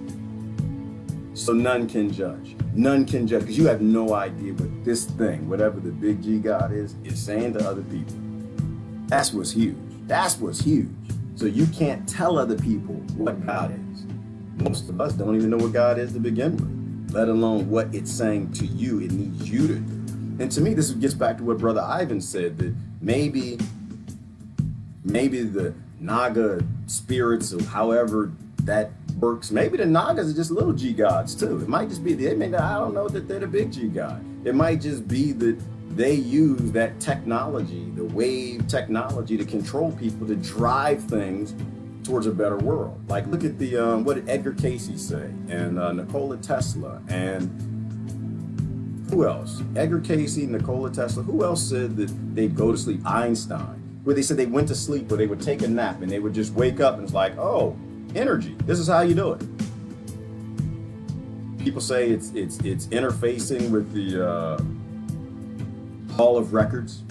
So none can judge. None can judge, because you have no idea what this thing, whatever the big G God is saying to other people. That's what's huge. That's what's huge. So you can't tell other people what God is. Most of us don't even know what God is to begin with, let alone what it's saying to you. It needs you to do. And to me, this gets back to what Brother Ivan said, that maybe the Naga spirits, or however that works, maybe the Nagas are just little G gods too. It might just be, I don't know that they're the big G god. It might just be that they use that technology, the wave technology, to control people, to drive things towards a better world. Like, look at the, what did Edgar Casey say? And Nikola Tesla, and who else? Edgar Casey, Nikola Tesla. Who else said that they'd go to sleep? Einstein, where they said they went to sleep, or they would take a nap and they would just wake up and it's like, oh, energy, this is how you do it. People say it's interfacing with the Hall of Records,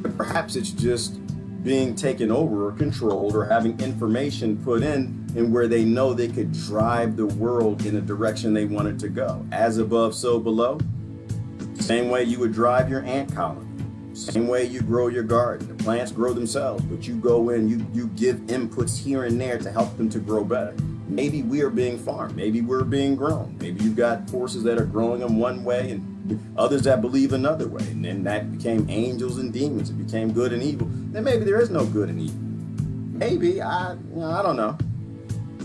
but perhaps it's just being taken over or controlled, or having information put in where they know they could drive the world in a direction they want it to go. As above, so below. Same way you would drive your ant colony. Same way you grow your garden. The plants grow themselves, but you go in, you give inputs here and there to help them to grow better. Maybe we are being farmed. Maybe we're being grown. Maybe you've got forces that are growing them one way and others that believe another way. And then that became angels and demons. It became good and evil. Then maybe there is no good and evil. Maybe, I don't know.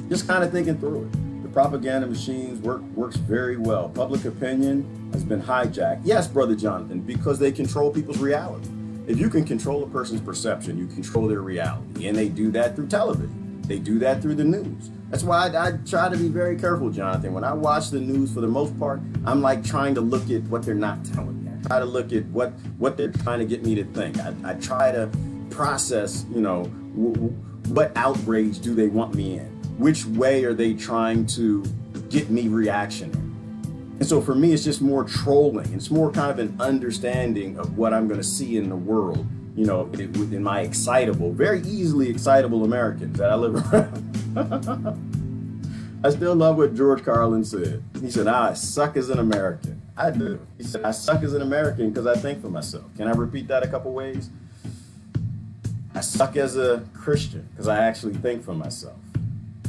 Just kind of thinking through it. The propaganda machines works very well. Public opinion has been hijacked. Yes, Brother Jonathan, because they control people's reality. If you can control a person's perception, you control their reality. And they do that through television. They do that through the news. That's why I try to be very careful, Jonathan. When I watch the news, for the most part, I'm like trying to look at what they're not telling me. I try to look at what they're trying to get me to think. I try to process, what outrage do they want me in? Which way are they trying to get me reaction in? And so for me, it's just more trolling. It's more kind of an understanding of what I'm going to see in the world, in my excitable, very easily excitable Americans that I live around. I still love what George Carlin said. He said, I suck as an American. I do. He said, I suck as an American because I think for myself. Can I repeat that a couple ways? I suck as a Christian because I actually think for myself,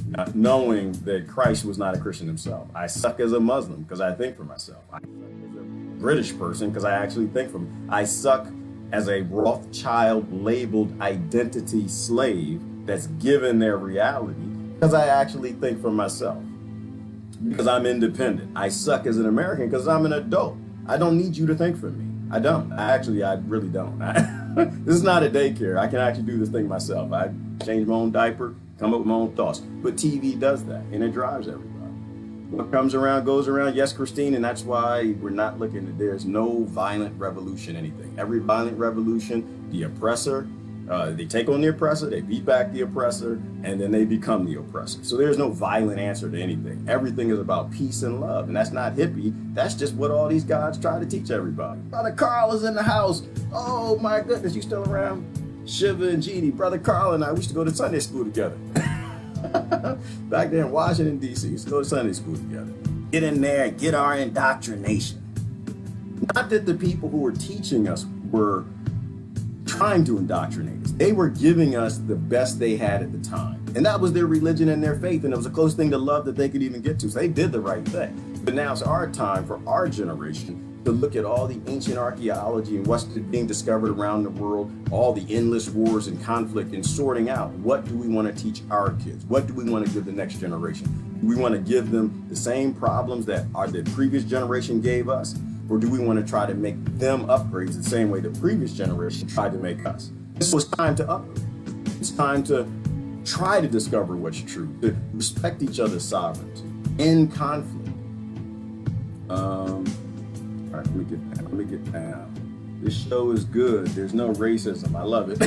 not knowing that Christ was not a Christian himself. I suck as a Muslim because I think for myself. I suck as a British person because I actually think for myself. I suck as a Rothschild labeled identity slave that's given their reality because I actually think for myself. Because I'm independent. I suck as an American because I'm an adult. I don't need you to think for me. I don't. I really don't. This is not a daycare. I can actually do this thing myself. I change my own diaper, come up with my own thoughts. But TV does that, and it drives everybody. What comes around goes around. Yes, Christine, and that's why we're not looking at, there's no violent revolution, anything. Every violent revolution, the oppressor, they take on the oppressor, they beat back the oppressor, and then they become the oppressor. So there's no violent answer to anything. Everything is about peace and love, and that's not hippie. That's just what all these guys try to teach everybody. Brother Carl is in the house. Oh my goodness, you still around? Shiva and Jeannie, Brother Carl and I, we used to go to Sunday school together. Back there in Washington, D.C., we used to go to Sunday school together. Get in there and get our indoctrination. Not that the people who were teaching us were trying to indoctrinate us. They were giving us the best they had at the time. And that was their religion and their faith, and it was the closest thing to love that they could even get to. So they did the right thing. But now it's our time for our generation to look at all the ancient archaeology and what's being discovered around the world, all the endless wars and conflict, and sorting out what do we want to teach our kids? What do we want to give the next generation? Do we want to give them the same problems that the previous generation gave us? Or do we want to try to make them upgrades the same way the previous generation tried to make us? So it's time to upgrade. It's time to try to discover what's true, to respect each other's sovereignty, end conflict. All right, let me get down. This show is good. There's no racism. I love it.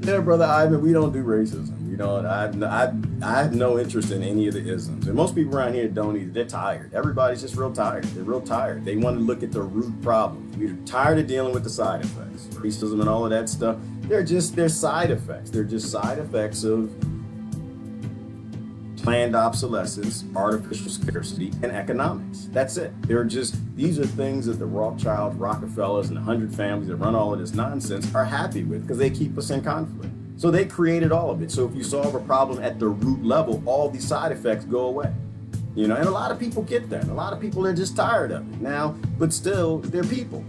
Yeah, Brother Ivan, we don't do racism. I have no interest in any of the isms. And most people around here don't either. They're tired. Everybody's just real tired. They're real tired. They want to look at the root problem. We're tired of dealing with the side effects. Racism and all of that stuff. They're side effects. They're just side effects of planned obsolescence, artificial scarcity, and economics. That's it. These are things that the Rothschilds, Rockefellers, and the 100 families that run all of this nonsense are happy with because they keep us in conflict. So they created all of it. So if you solve a problem at the root level, all these side effects go away. And a lot of people get that. A lot of people are just tired of it now, but still, they're people.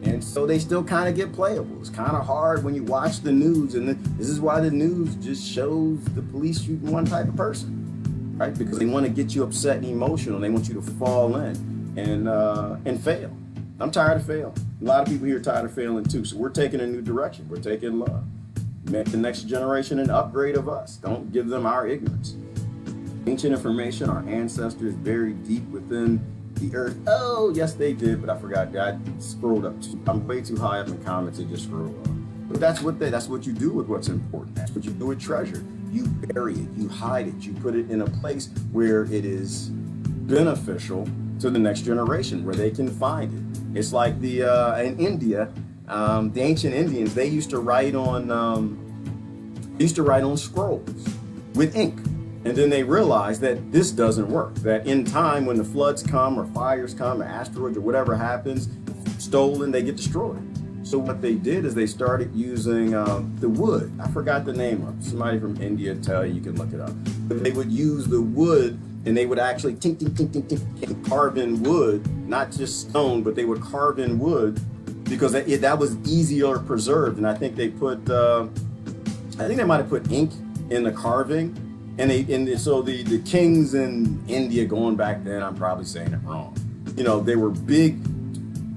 And so they still kind of get playable. It's kind of hard when you watch the news, and this is why the news just shows the police shooting one type of person, right? Because they want to get you upset and emotional. They want you to fall in and fail. I'm tired of failing. A lot of people here are tired of failing too. So we're taking a new direction. We're taking love. Make the next generation an upgrade of us. Don't give them our ignorance. Ancient information, our ancestors buried deep within the earth. Oh, yes, they did, but I forgot. I scrolled up. I'm way too high up in comments to just scroll up. But that's what you do with what's important. That's what you do with treasure. You bury it, you hide it, you put it in a place where it is beneficial to the next generation, where they can find it. It's like in India, the ancient Indians, they used to write on scrolls with ink. And then they realized that this doesn't work, that in time when the floods come or fires come or asteroids or whatever happens, stolen, they get destroyed. So what they did is they started using the wood. I forgot the name of it. Somebody from India tell you, you can look it up. But they would use the wood, and they would actually tink, tink, tink, tink, tink, and carve in wood, not just stone, but they would carve in wood because that was easier preserved. And I think they put, I think they might have put ink in the carving. And so the kings in India going back then, I'm probably saying it wrong. You know, they were big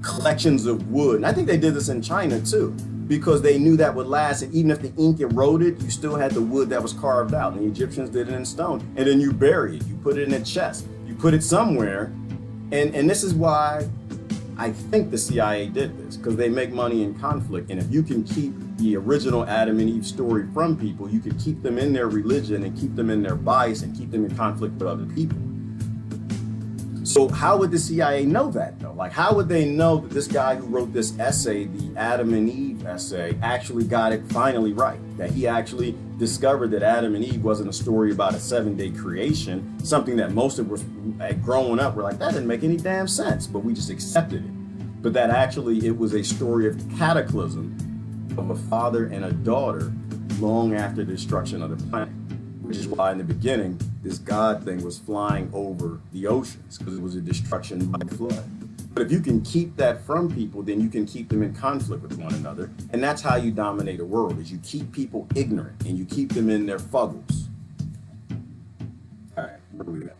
collections of wood. And I think they did this in China too, because they knew that would last. And even if the ink eroded, you still had the wood that was carved out. And the Egyptians did it in stone. And then you bury it. You put it in a chest. You put it somewhere. And this is why I think the CIA did this, because they make money in conflict. And if you can keep the original Adam and Eve story from people, you can keep them in their religion and keep them in their bias and keep them in conflict with other people. So how would the CIA know that though? Like, how would they know that this guy who wrote this essay, the Adam and Eve essay, actually got it finally right? That he actually discovered that Adam and Eve wasn't a story about a 7-day creation, something that most of us growing up were like, that didn't make any damn sense, but we just accepted it. But that actually, it was a story of cataclysm, of a father and a daughter long after the destruction of the planet. Which is why in the beginning, this God thing was flying over the oceans, because it was a destruction by flood. But if you can keep that from people, then you can keep them in conflict with one another. And that's how you dominate a world, is you keep people ignorant and you keep them in their fuggles. All right, where are we at?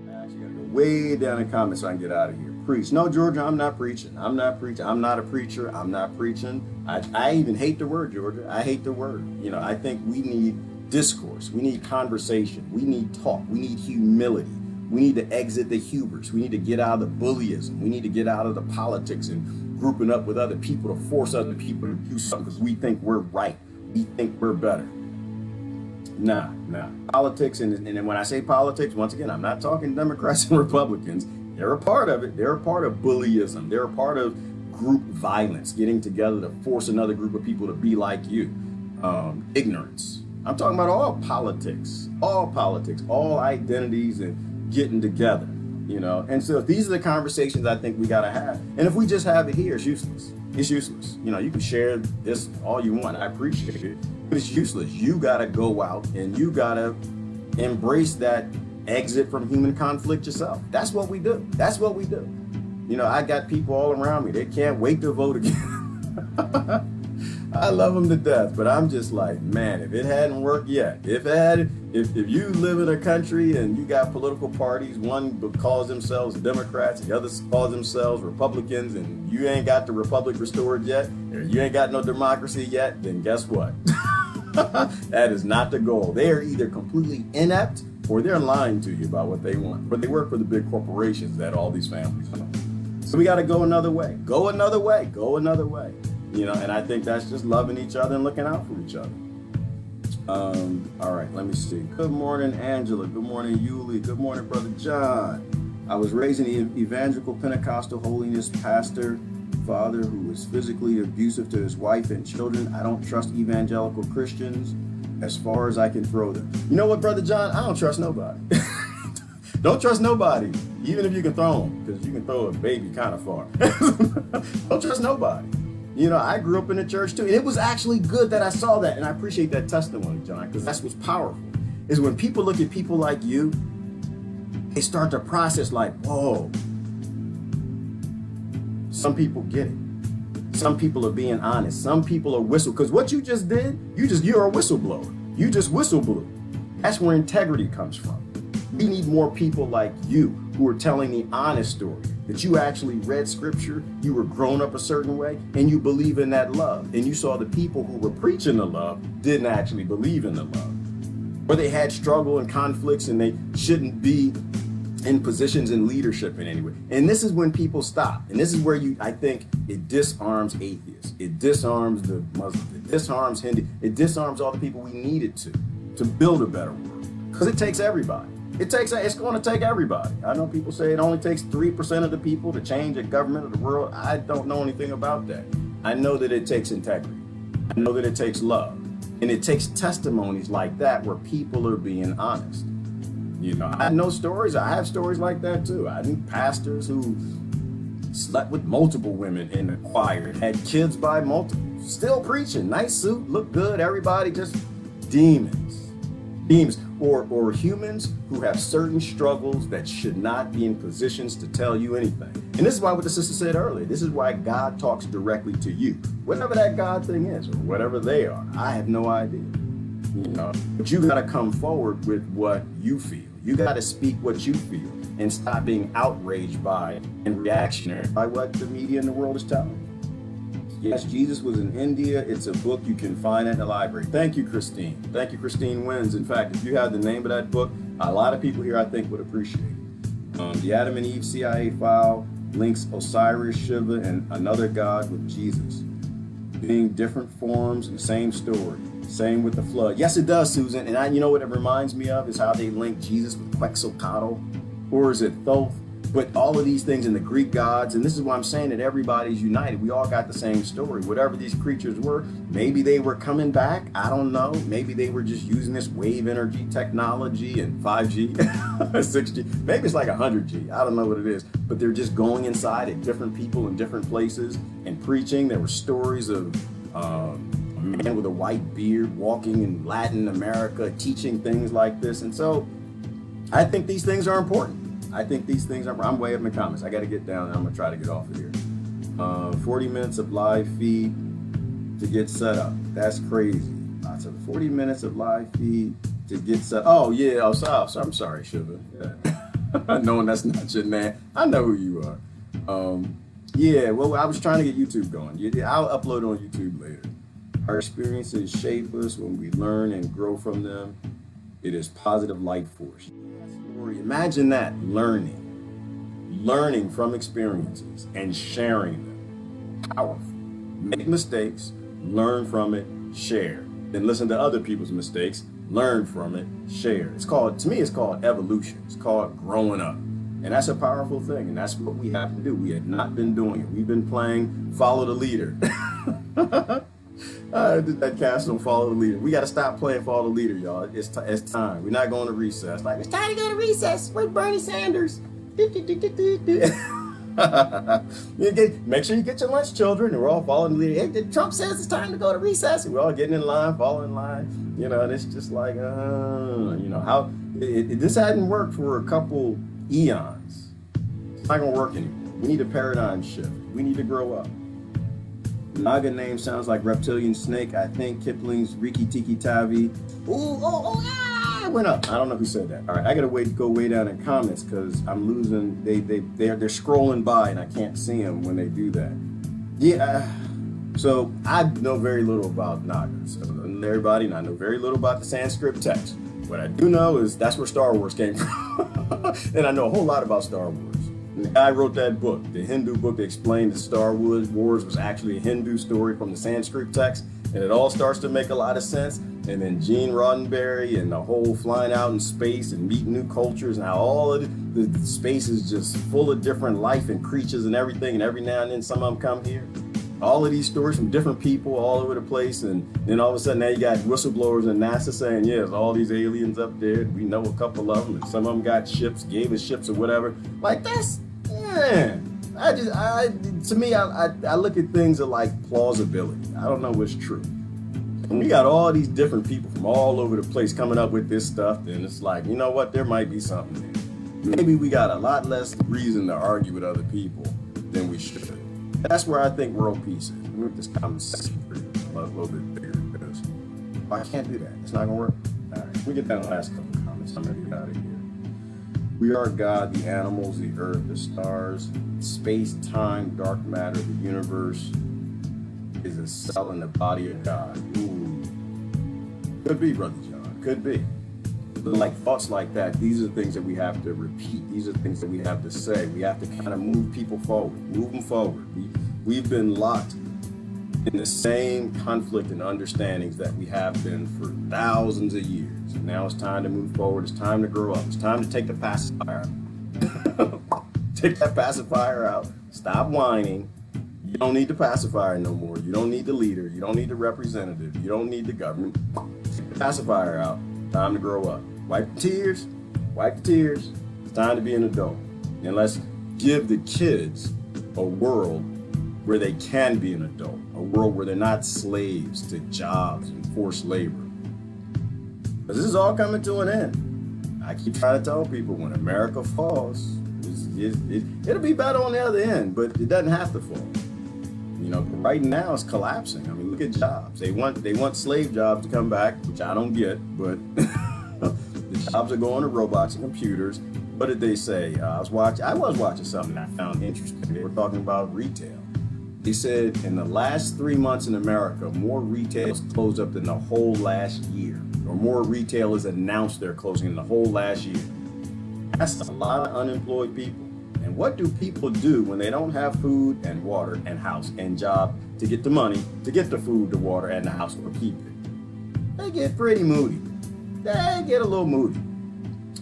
I actually gotta go way down in the comments so I can get out of here. Preach. No, Georgia, I'm not preaching. I'm not preaching. I'm not a preacher. I'm not preaching. I even hate the word, Georgia. I hate the word. You know, I think we need discourse. We need conversation. We need talk. We need humility. We need to exit the hubris. We need to get out of the bullyism. We need to get out of the politics and grouping up with other people to force other people to do something because we think we're right. We think we're better. Nah. Politics, and when I say politics, once again, I'm not talking Democrats and Republicans. They're a part of it. They're a part of bullyism. They're a part of group violence, getting together to force another group of people to be like you. Ignorance. I'm talking about all politics, all identities, and getting together, you know? And so these are the conversations I think we gotta have. And if we just have it here, it's useless. It's useless. You know, you can share this all you want. I appreciate it, but it's useless. You gotta go out and you gotta embrace that exit from human conflict yourself. That's what we do. That's what we do. You know, I got people all around me. They can't wait to vote again. I love them to death, but I'm just like, man, if it hadn't worked yet, if you live in a country and you got political parties, one calls themselves Democrats, the others calls themselves Republicans, and you ain't got the republic restored yet, or you ain't got no democracy yet, then guess what? That is not the goal. They are either completely inept or they're lying to you about what they want. But they work for the big corporations that all these families own. So we got to go another way. Go another way. Go another way. You know, and I think that's just loving each other and looking out for each other. All right, let me see. Good morning, Angela. Good morning, Yuli. Good morning, Brother John. I was raised in the evangelical Pentecostal holiness pastor, father who was physically abusive to his wife and children. I don't trust evangelical Christians as far as I can throw them. You know what, Brother John? I don't trust nobody. Don't trust nobody, even if you can throw them, because you can throw a baby kind of far. Don't trust nobody. You know, I grew up in the church too, and it was actually good that I saw that, and I appreciate that testimony, John, because that's what's powerful, is when people look at people like you, they start to process like, whoa, some people get it. Some people are being honest. Some people are because what you just did, you're a whistleblower. You just whistle blew. That's where integrity comes from. We need more people like you who are telling the honest story, that you actually read scripture, you were grown up a certain way, and you believe in that love. And you saw the people who were preaching the love didn't actually believe in the love. Or they had struggle and conflicts and they shouldn't be in positions in leadership in any way. And this is when people stop. And this is where I think it disarms atheists. It disarms the Muslims. It disarms Hindu. It disarms all the people we needed to build a better world. Because it takes everybody. It's going to take everybody. I know people say it only takes 3% of the people to change the government of the world. I don't know anything about that. I know that it takes integrity. I know that it takes love. And it takes testimonies like that where people are being honest. You know, I know stories. I have stories like that too. I knew pastors who slept with multiple women in the choir, had kids by multiple, still preaching, nice suit, look good, everybody just demons. Demons, or humans who have certain struggles that should not be in positions to tell you anything. And this is why what the sister said earlier, this is why God talks directly to you. Whatever that God thing is, or whatever they are, I have no idea. You know, but you gotta come forward with what you feel. You gotta speak what you feel and stop being outraged by and reactionary by what the media and the world is telling you. Yes, Jesus was in India. It's a book you can find at the library. Thank you, Christine. Thank you, Christine Wins. In fact, if you have the name of that book, a lot of people here I think would appreciate it. The Adam and Eve CIA file links Osiris, Shiva, and another god with Jesus, being different forms and same story. Same with the flood. Yes, it does, Susan. And you know what it reminds me of is how they link Jesus with Quetzalcoatl, or is it Thoth? But all of these things in the Greek gods, and this is why I'm saying that everybody's united. We all got the same story. Whatever these creatures were, maybe they were coming back. I don't know. Maybe they were just using this wave energy technology and 5G, 6G. Maybe it's like 100G. I don't know what it is. But they're just going inside at different people in different places and preaching. There were stories of a man with a white beard walking in Latin America, teaching things like this. And so I think these things are important. I think these things are, I'm way up in the comments. I got to get down and I'm going to try to get off of here. 40 minutes of live feed to get set up. That's crazy. So 40 minutes of live feed to get set up. Oh, yeah. Oh, so, I'm sorry, Shiva. Yeah. Knowing that's not your name. I know who you are. Yeah, well, I was trying to get YouTube going. I'll upload on YouTube later. Our experiences shape us when we learn and grow from them. It is positive light force. Imagine that, learning from experiences and sharing them. Powerful. Make mistakes, learn from it, share. Then listen to other people's mistakes, learn from it, share. It's called, to me, it's called evolution. It's called growing up. And that's a powerful thing. And that's what we have to do. We have not been doing it. We've been playing follow the leader. That castle, follow the leader. We got to stop playing follow the leader, y'all. It's time. We're not going to recess. Like, it's time to go to recess with Bernie Sanders. Make sure you get your lunch, children. And we're all following the leader. Hey, Trump says it's time to go to recess. And we're all getting in line, following line. You know, and it's just like, you know, how this hadn't worked for a couple eons. It's not going to work anymore. We need a paradigm shift. We need to grow up. Naga name sounds like reptilian snake. I think Kipling's Riki Tiki Tavi. It went up. I don't know who said that. All right, I gotta go way down in comments because I'm losing. They're scrolling by and I can't see them when they do that. Yeah. So I know very little about Naga. So everybody, and I know very little about the Sanskrit text. What I do know is that's where Star Wars came from, and I know a whole lot about Star Wars. And the guy wrote that book, the Hindu book that explained that Star Wars was actually a Hindu story from the Sanskrit text, and it all starts to make a lot of sense. And then Gene Roddenberry and the whole flying out in space and meeting new cultures and how all of the space is just full of different life and creatures and everything, and every now and then some of them come here. All of these stories from different people all over the place, and then all of a sudden now you got whistleblowers in NASA saying, yeah, there's all these aliens up there. We know a couple of them, and some of them got ships, gave us ships or whatever. Like that's, yeah. To me, I look at things of like plausibility. I don't know what's true. And we got all these different people from all over the place coming up with this stuff, and it's like, you know what, there might be something there. Maybe we got a lot less reason to argue with other people than we should. That's where I think world peace is. Let me make this conversation a little bit bigger because I can't do that. It's not gonna work. All right, we get down to the last couple of comments. I'm gonna get out of here. We are God, the animals, the earth, the stars, space, time, dark matter, the universe is a cell in the body of God. Ooh. Could be, Brother John. Could be. But like thoughts like that, these are things that we have to repeat. These are things that we have to say. We have to kind of move people forward, move them forward. We've been locked in the same conflict and understandings that we have been for thousands of years. Now it's time to move forward. It's time to grow up. It's time to take the pacifier out. Take that pacifier out. Stop whining. You don't need the pacifier no more. You don't need the leader. You don't need the representative. You don't need the government. Take the pacifier out. Time to grow up. Wipe the tears. Wipe the tears. It's time to be an adult. And let's give the kids a world where they can be an adult, a world where they're not slaves to jobs and forced labor. Because this is all coming to an end. I keep trying to tell people, when America falls, it'll be better on the other end, but it doesn't have to fall. You know, right now it's collapsing. I mean, look at jobs. They want slave jobs to come back, which I don't get, but the jobs are going to robots and computers. What did they say? I was watching something I found interesting. They were talking about retail. They said in the last 3 months in America, more retailers closed up than the whole last year, or more retailers announced they're closing in the whole last year. That's a lot of unemployed people. And what do people do when they don't have food and water and house and job to get the money to get the food, the water, and the house, or keep it? They get pretty moody. They get a little moody.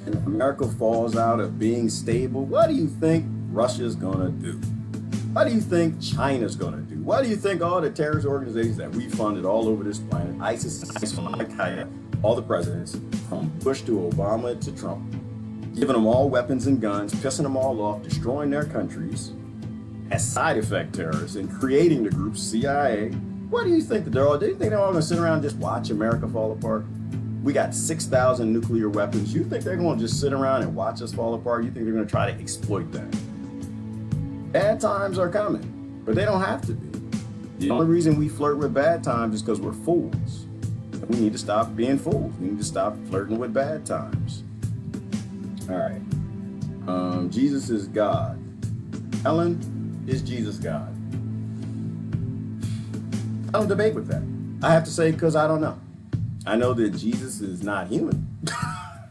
And if America falls out of being stable, what do you think Russia's gonna do? What do you think China's gonna do? What do you think all the terrorist organizations that we funded all over this planet, ISIS, Al-Qaeda, all the presidents, from Bush to Obama to Trump, giving them all weapons and guns, pissing them all off, destroying their countries as side effect terrorists, and creating the group CIA? What do you think that they're all? Do you think they're all gonna sit around and just watch America fall apart? We got 6,000 nuclear weapons. You think they're gonna just sit around and watch us fall apart? You think they're gonna try to exploit that? Bad times are coming, but they don't have to be. The only reason we flirt with bad times is because we're fools. We need to stop being fools. We need to stop flirting with bad times. All right. Jesus is God. Ellen, is Jesus God? I don't debate with that. I have to say, because I don't know. I know that Jesus is not human.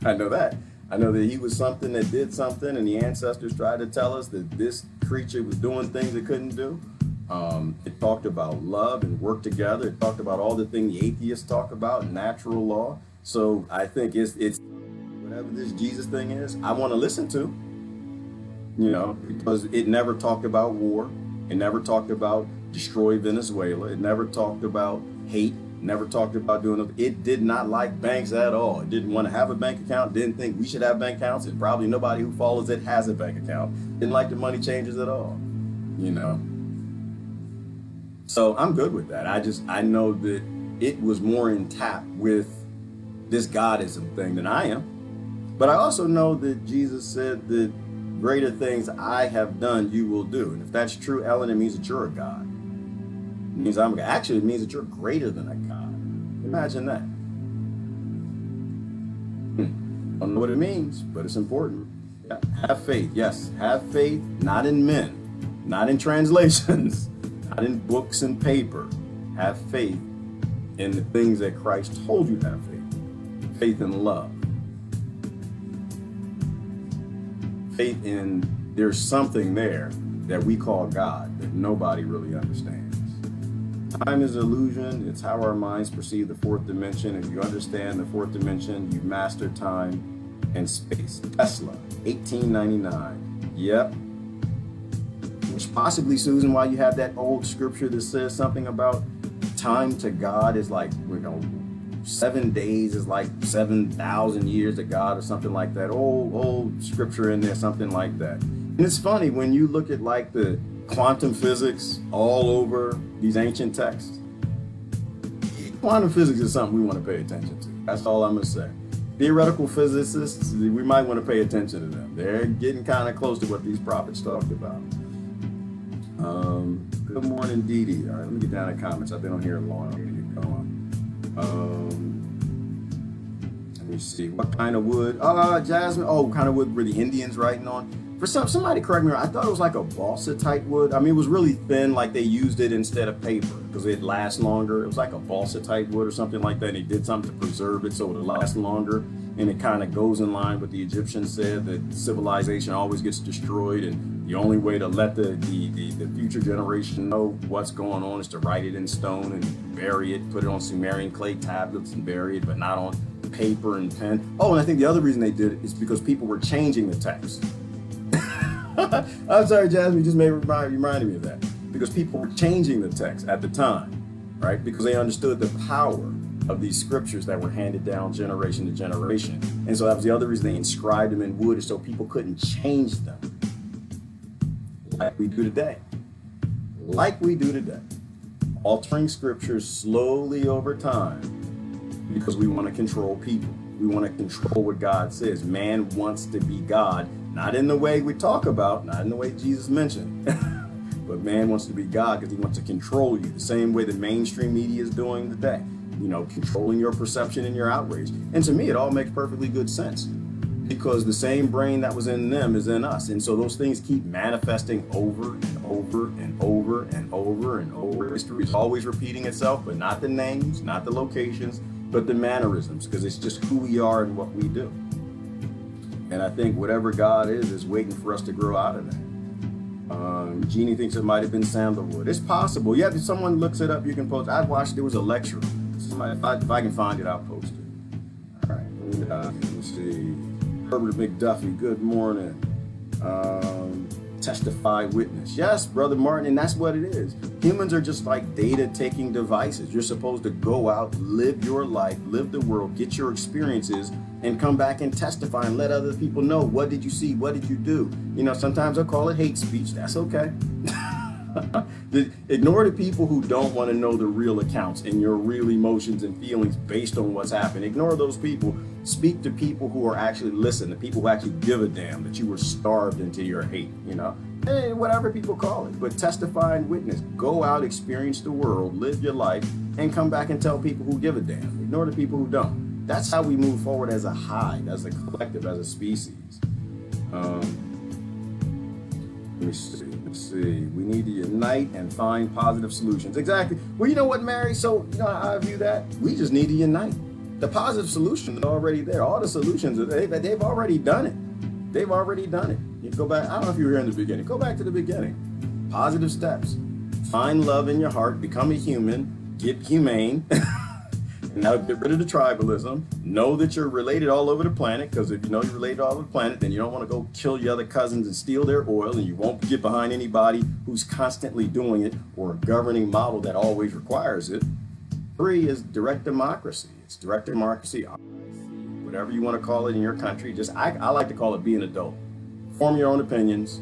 I know that. I know that he was something that did something, and the ancestors tried to tell us that this creature was doing things it couldn't do. It talked about love and work together. It talked about all the things the atheists talk about, natural law. So I think it's whatever this Jesus thing is, I want to listen to, you know, because it never talked about war. It never talked about destroy Venezuela. It never talked about hate. Never talked about doing it. It did not like banks at all. It didn't want to have a bank account. Didn't think we should have bank accounts. And probably nobody who follows it has a bank account. Didn't like the money changes at all, you know. So I'm good with that. I know that it was more in tap with this Godism thing than I am. But I also know that Jesus said that greater things I have done, you will do. And if that's true, Ellen, it means that you're a God. It means I'm actually, it means that you're greater than a God. Imagine that. Don't know what it means, but it's important. Yeah. Have faith. Yes, have faith, not in men, not in translations, not in books and paper. Have faith in the things that Christ told you to have faith. Faith in love. Faith in there's something there that we call God that nobody really understands. Time is an illusion. It's how our minds perceive the fourth dimension. If you understand the fourth dimension, you master time and space. Tesla, 1899. Yep. Which possibly, Susan, why you have that old scripture that says something about time to God is like, 7 days is like 7,000 years to God, or something like that. Old scripture in there, something like that. And it's funny when you look at like the quantum physics all over these ancient texts. Quantum physics is something we want to pay attention to. That's all I'm going to say. Theoretical physicists, we might want to pay attention to them. They're getting kind of close to what these prophets talked about. Good morning, Dee Dee. All right, let me get down to comments. I've been on here long. I'm going to get going. Let me see. What kind of wood? Jasmine. Oh, what kind of wood were the Indians writing on? For somebody correct me, I thought it was like a balsa type wood. I mean, it was really thin, like they used it instead of paper because it lasts longer. It was like a balsa type wood or something like that. And they did something to preserve it so it would last longer. And it kind of goes in line with the Egyptians said that civilization always gets destroyed, and the only way to let the future generation know what's going on is to write it in stone and bury it, put it on Sumerian clay tablets and bury it, but not on paper and pen. Oh, and I think the other reason they did it is because people were changing the text. I'm sorry, Jasmine, you just reminded me of that. Because people were changing the text at the time, right? Because they understood the power of these scriptures that were handed down generation to generation. And so that was the other reason they inscribed them in wood, is so people couldn't change them like we do today. like we do today, altering scriptures slowly over time because we want to control people. We want to control what God says. Man wants to be God, not in the way we talk about, not in the way Jesus mentioned, but man wants to be God because he wants to control you the same way the mainstream media is doing today. You know, controlling your perception and your outrage. And to me, it all makes perfectly good sense because the same brain that was in them is in us. And so those things keep manifesting over and over and over and over and over. History is always repeating itself, but not the names, not the locations, but the mannerisms, because it's just who we are and what we do. And I think whatever God is waiting for us to grow out of that. Jeannie thinks it might have been sandalwood. It's possible. Yeah, if someone looks it up, you can post. I watched, there was a lecture. If I can find it, I'll post it. All right, let's see. Herbert McDuffie, good morning. Testify witness. Yes, Brother Martin, and that's what it is. Humans are just like data-taking devices. You're supposed to go out, live your life, live the world, get your experiences, and come back and testify and let other people know, what did you see, what did you do? You know, sometimes I'll call it hate speech. That's okay. Ignore the people who don't want to know the real accounts and your real emotions and feelings based on what's happened. Ignore those people. Speak to people who are actually listening, the people who actually give a damn that you were starved into your hate, you know, whatever people call it. But testify and witness. Go out, experience the world, live your life, and come back and tell people who give a damn. Ignore the people who don't. That's how we move forward as a hive, as a collective, as a species. Let me see. We need to unite and find positive solutions. Exactly. Well, you know what, Mary? So, you know how I view that? We just need to unite. The positive solution is already there. All the solutions, they've already done it. They've already done it. You go back. I don't know if you were here in the beginning. Go back to the beginning. Positive steps. Find love in your heart. Become a human. Get humane. Now get rid of the tribalism. Know that you're related all over the planet, because if you know you're related all over the planet, then you don't want to go kill your other cousins and steal their oil, and you won't get behind anybody who's constantly doing it or a governing model that always requires it. 3 is direct democracy. It's direct democracy, whatever you want to call it in your country. Just I like to call it be an adult. Form your own opinions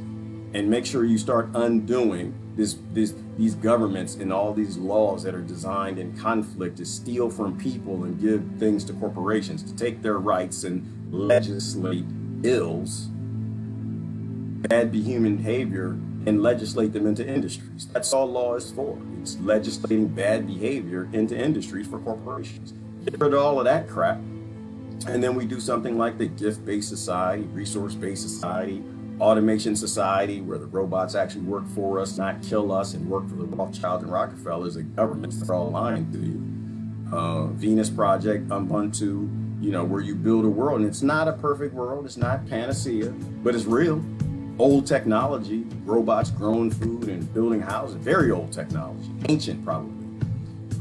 and make sure you start undoing these governments and all these laws that are designed in conflict to steal from people and give things to corporations, to take their rights and legislate ills, bad human behavior, and legislate them into industries. That's all law is for. It's legislating bad behavior into industries for corporations. Get rid of all of that crap, and then we do something like the gift-based society, resource-based society, automation society, where the robots actually work for us, not kill us, and work for the Rothschilds and Rockefellers and governments that are all lying to you. Venus Project, Ubuntu, you know, where you build a world, and it's not a perfect world, it's not panacea, but it's real. Old technology, robots growing food and building houses, very old technology, ancient probably,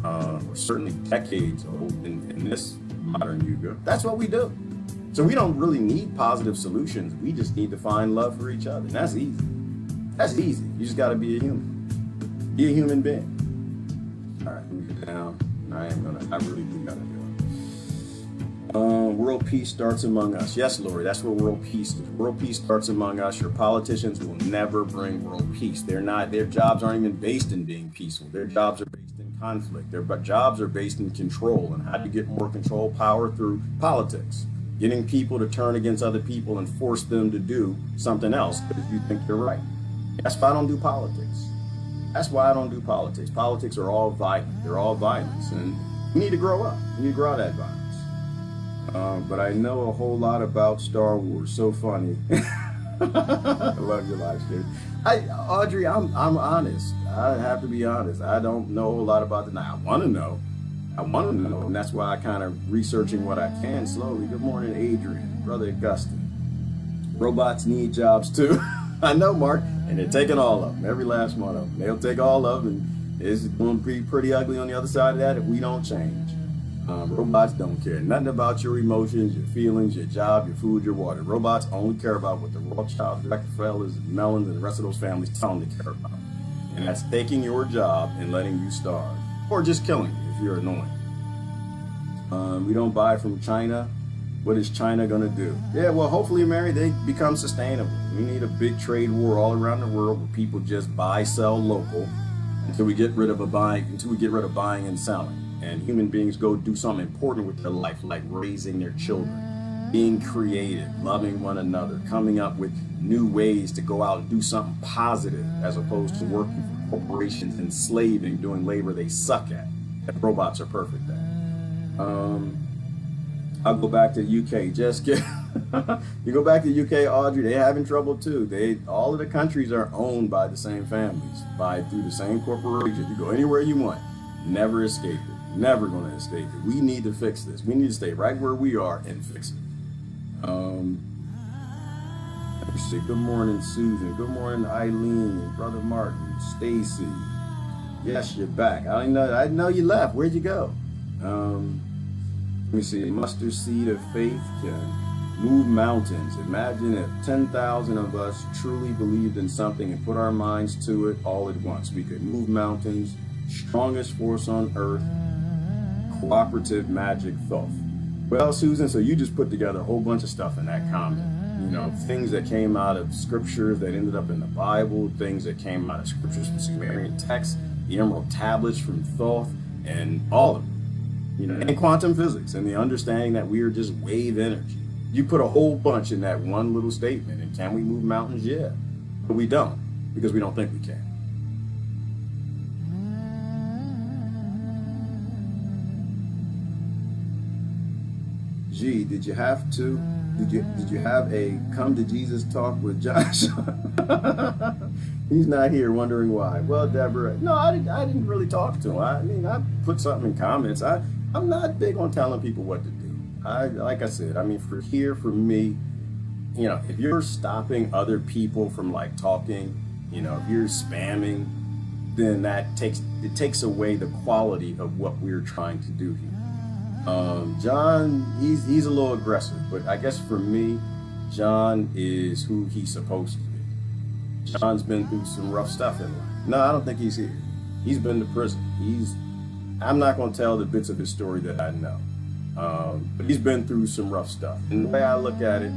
or certainly decades old in this modern yuga. That's what we do. So we don't really need positive solutions. We just need to find love for each other. And that's easy. That's easy. You just got to be a human. Be a human being. All right, let me get down. I really do got to do it. World peace starts among us. Yes, Lori, that's where world peace is. World peace starts among us. Your politicians will never bring world peace. Their jobs aren't even based in being peaceful. Their jobs are based in conflict. Their jobs are based in control. And how do you get more control? Power through politics. Getting people to turn against other people and force them to do something else because you think they're right. That's why I don't do politics. That's why I don't do politics. Politics are all violent. They're all violence. And we need to grow up. We need to grow out of that violence. But I know a whole lot about Star Wars. So funny. I love your live stream. Audrey, I'm honest. I have to be honest. I don't know a whole lot about the night. I want to know, and that's why I kind of researching what I can slowly. Good morning, Adrian, Brother Augustine. Robots need jobs too. I know, Mark, and they're taking all of them, every last one of them. They'll take all of them, and it's going to be pretty ugly on the other side of that if we don't change. Robots don't care nothing about your emotions, your feelings, your job, your food, your water. Robots only care about what the Rothschilds, Rockefellers, Mellons, and the rest of those families tell them to care about. And that's taking your job and letting you starve, or just killing you if you're annoying. We don't buy from China. What is China going to do? Yeah, well, hopefully, Mary, they become sustainable. We need a big trade war all around the world where people just buy, sell local, until we get rid of buying and selling, and human beings go do something important with their life, like raising their children, being creative, loving one another, coming up with new ways to go out and do something positive, as opposed to working for corporations, enslaving, doing labor they suck at, that robots are perfect at. I'll go back to UK. Just get you go back to UK, Audrey. They're having trouble too. All of the countries are owned by the same families, through the same corporations. You go anywhere you want, never escape it. Never going to escape it. We need to fix this. We need to stay right where we are and fix it. Let me see. Good morning, Susan. Good morning, Eileen, Brother Martin, Stacy. Yes, you're back. I know you left. Where'd you go? Let me see. Mustard seed of faith can move mountains. Imagine if 10,000 of us truly believed in something and put our minds to it all at once. We could move mountains, strongest force on earth, cooperative magic thought. Well, Susan, so you just put together a whole bunch of stuff in that comment. You know, things that came out of scriptures that ended up in the Bible, things that came out of scriptures from Sumerian texts, the Emerald Tablets from Thoth, and all of it. You know, and quantum physics and the understanding that we are just wave energy. You put a whole bunch in that one little statement. And can we move mountains? Yeah. But we don't, because we don't think we can. Gee, did you have a come to Jesus talk with Josh? He's not here, wondering why. Well, Deborah, no, I didn't really talk to him. I mean, I put something in comments. I'm not big on telling people what to do. Like I said, I mean, for me, you know, if you're stopping other people from like talking, you know, if you're spamming, then it takes away the quality of what we're trying to do here. John, he's a little aggressive, but I guess for me, John is who he's supposed to be. John's been through some rough stuff in life. No, I don't think he's here. He's been to prison. I'm not going to tell the bits of his story that I know. But he's been through some rough stuff. And the way I look at it,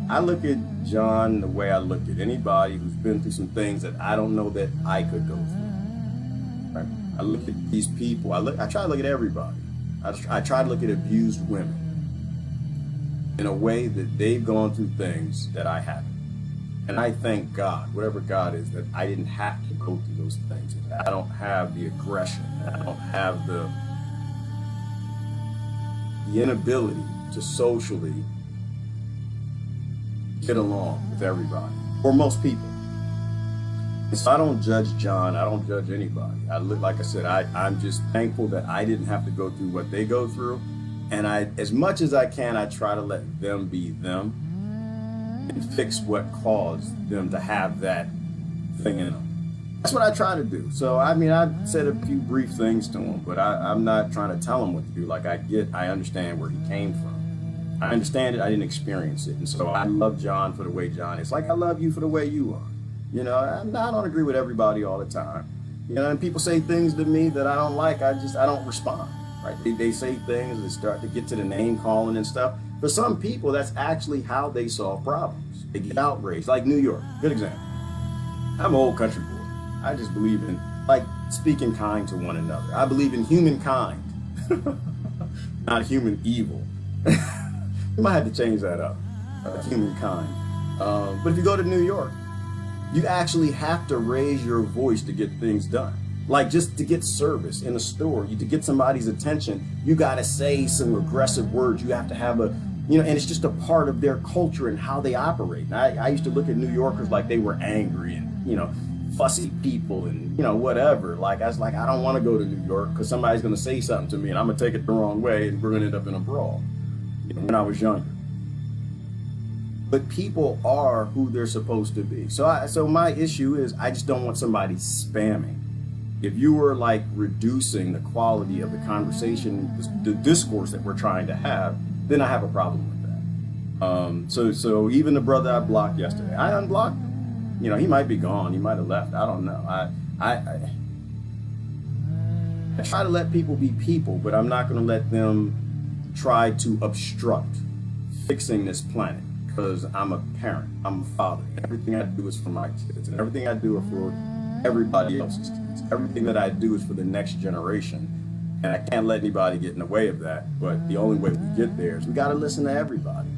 I look at John the way I look at anybody who's been through some things that I don't know that I could go through. Right? I look at these people. I try to look at everybody. I try to look at abused women in a way that they've gone through things that I haven't. And I thank God, whatever God is, that I didn't have to go through those things. I don't have the aggression. I don't have the inability to socially get along with everybody, or most people. And so I don't judge John. I don't judge anybody. Like I said, I'm just thankful that I didn't have to go through what they go through. And as much as I can, I try to let them be them and fix what caused them to have that thing in them. That's what I try to do. So, I mean, I've said a few brief things to him, but I'm not trying to tell him what to do. Like, I understand where he came from. I understand it. I didn't experience it. And so I love John for the way John is. Like I love you for the way you are. You know, I don't agree with everybody all the time. You know, and people say things to me that I don't like. I don't respond. Right? They say things that start to get to the name calling and stuff. For some people, that's actually how they solve problems. They get outraged. Like New York, good example. I'm an old country boy. I just believe in, like, speaking kind to one another. I believe in humankind, not human evil. You might have to change that up, humankind. But if you go to New York, you actually have to raise your voice to get things done. Like, just to get service in a store, to get somebody's attention, you got to say some aggressive words. You have to have and it's just a part of their culture and how they operate. And I used to look at New Yorkers like they were angry and, fussy people and, whatever. Like, I was like, I don't want to go to New York because somebody's going to say something to me and I'm going to take it the wrong way and we're going to end up in a brawl, when I was younger. But people are who they're supposed to be. So my issue is I just don't want somebody spamming. If you were like reducing the quality of the conversation, the discourse that we're trying to have, then I have a problem with that. So even the brother I blocked yesterday, I unblocked him. He might be gone. He might have left. I don't know. I try to let people be people, but I'm not going to let them try to obstruct fixing this planet. Because I'm a parent, I'm a father. Everything I do is for my kids, and everything I do is for everybody else's kids. Everything that I do is for the next generation. And I can't let anybody get in the way of that. But the only way we get there is we got to listen to everybody.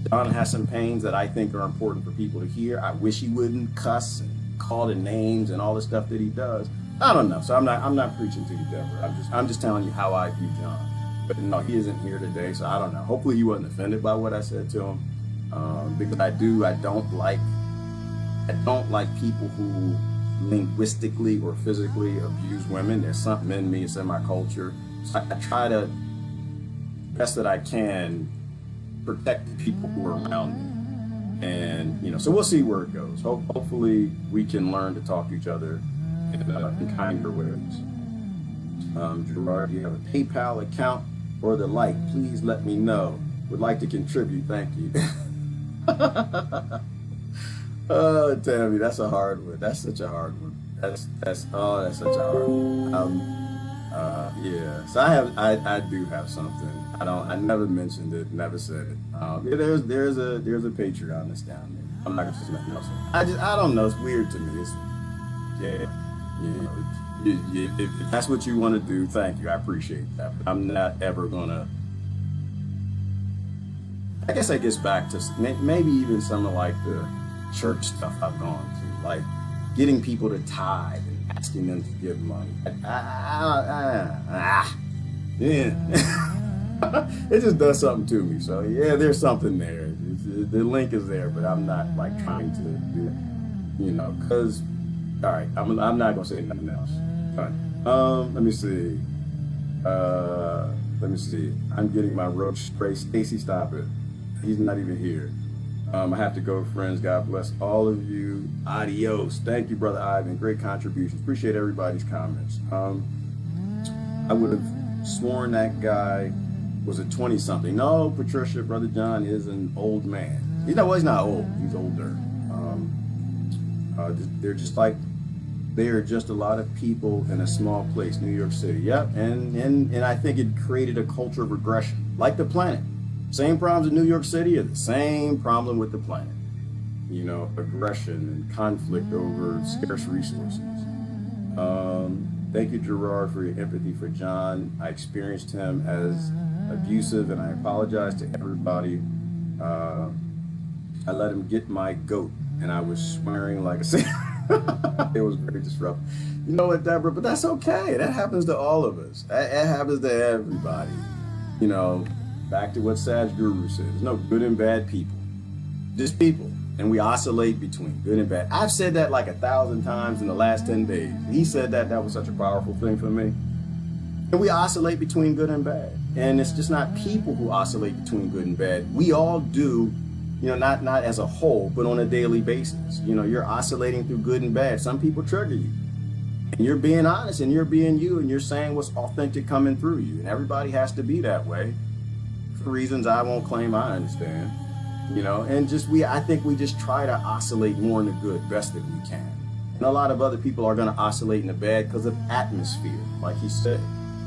John has some pains that I think are important for people to hear. I wish he wouldn't cuss and call the names and all the stuff that he does. I don't know. So I'm not preaching to you, Deborah. I'm just telling you how I view John. But no, he isn't here today, so I don't know. Hopefully he wasn't offended by what I said to him. Because I don't like people who linguistically or physically abuse women. There's something in me, it's in my culture. So I try to, best that I can, protect the people who are around me. And, so we'll see where it goes. Hopefully we can learn to talk to each other in kinder ways. Gerard, do you have a PayPal account or the like? Please let me know. Would like to contribute. Thank you. Oh, Tammy, that's a hard one. That's such a hard one. That's such a hard one. Yeah. So I do have something. I never mentioned it, never said it. Yeah, there's a Patreon that's down there. I'm not gonna say nothing else. I don't know. It's weird to me. If that's what you want to do, thank you. I appreciate that. But I'm not ever gonna. I guess that gets back to maybe even some of like the church stuff I've gone to, like getting people to tithe and asking them to give money. It just does something to me. So yeah, there's something there. The link is there, but I'm not like trying to do it, because all right, I'm not gonna say nothing else. Let me see. I'm getting my roach spray. Stacy, stop it. He's not even here. I have to go, friends. God bless all of you. Adios. Thank you, Brother Ivan. Great contributions. Appreciate everybody's comments. I would have sworn that guy was a 20-something. No, Patricia, Brother John is an old man. He's not old. He's older. They are just a lot of people in a small place, New York City. Yep, and I think it created a culture of aggression, like the planet. Same problems in New York City are the same problem with the planet. Aggression and conflict over scarce resources. Thank you, Gerard, for your empathy for John. I experienced him as abusive, and I apologize to everybody. I let him get my goat, and I was swearing like a sailor. It was very disruptive. You know what, Deborah? But that's okay. That happens to all of us. That happens to everybody. Back to what Saj Guru said. There's no good and bad people. Just people. And we oscillate between good and bad. I've said that like 1,000 times in the last 10 days. He said that was such a powerful thing for me. And we oscillate between good and bad. And it's just not people who oscillate between good and bad. We all do, not as a whole, but on a daily basis. You're oscillating through good and bad. Some people trigger you. And you're being honest, and you're being you, and you're saying what's authentic coming through you. And everybody has to be that way for reasons I won't claim I understand. And I think we just try to oscillate more in the good best that we can. And a lot of other people are going to oscillate in the bad because of atmosphere, like he said.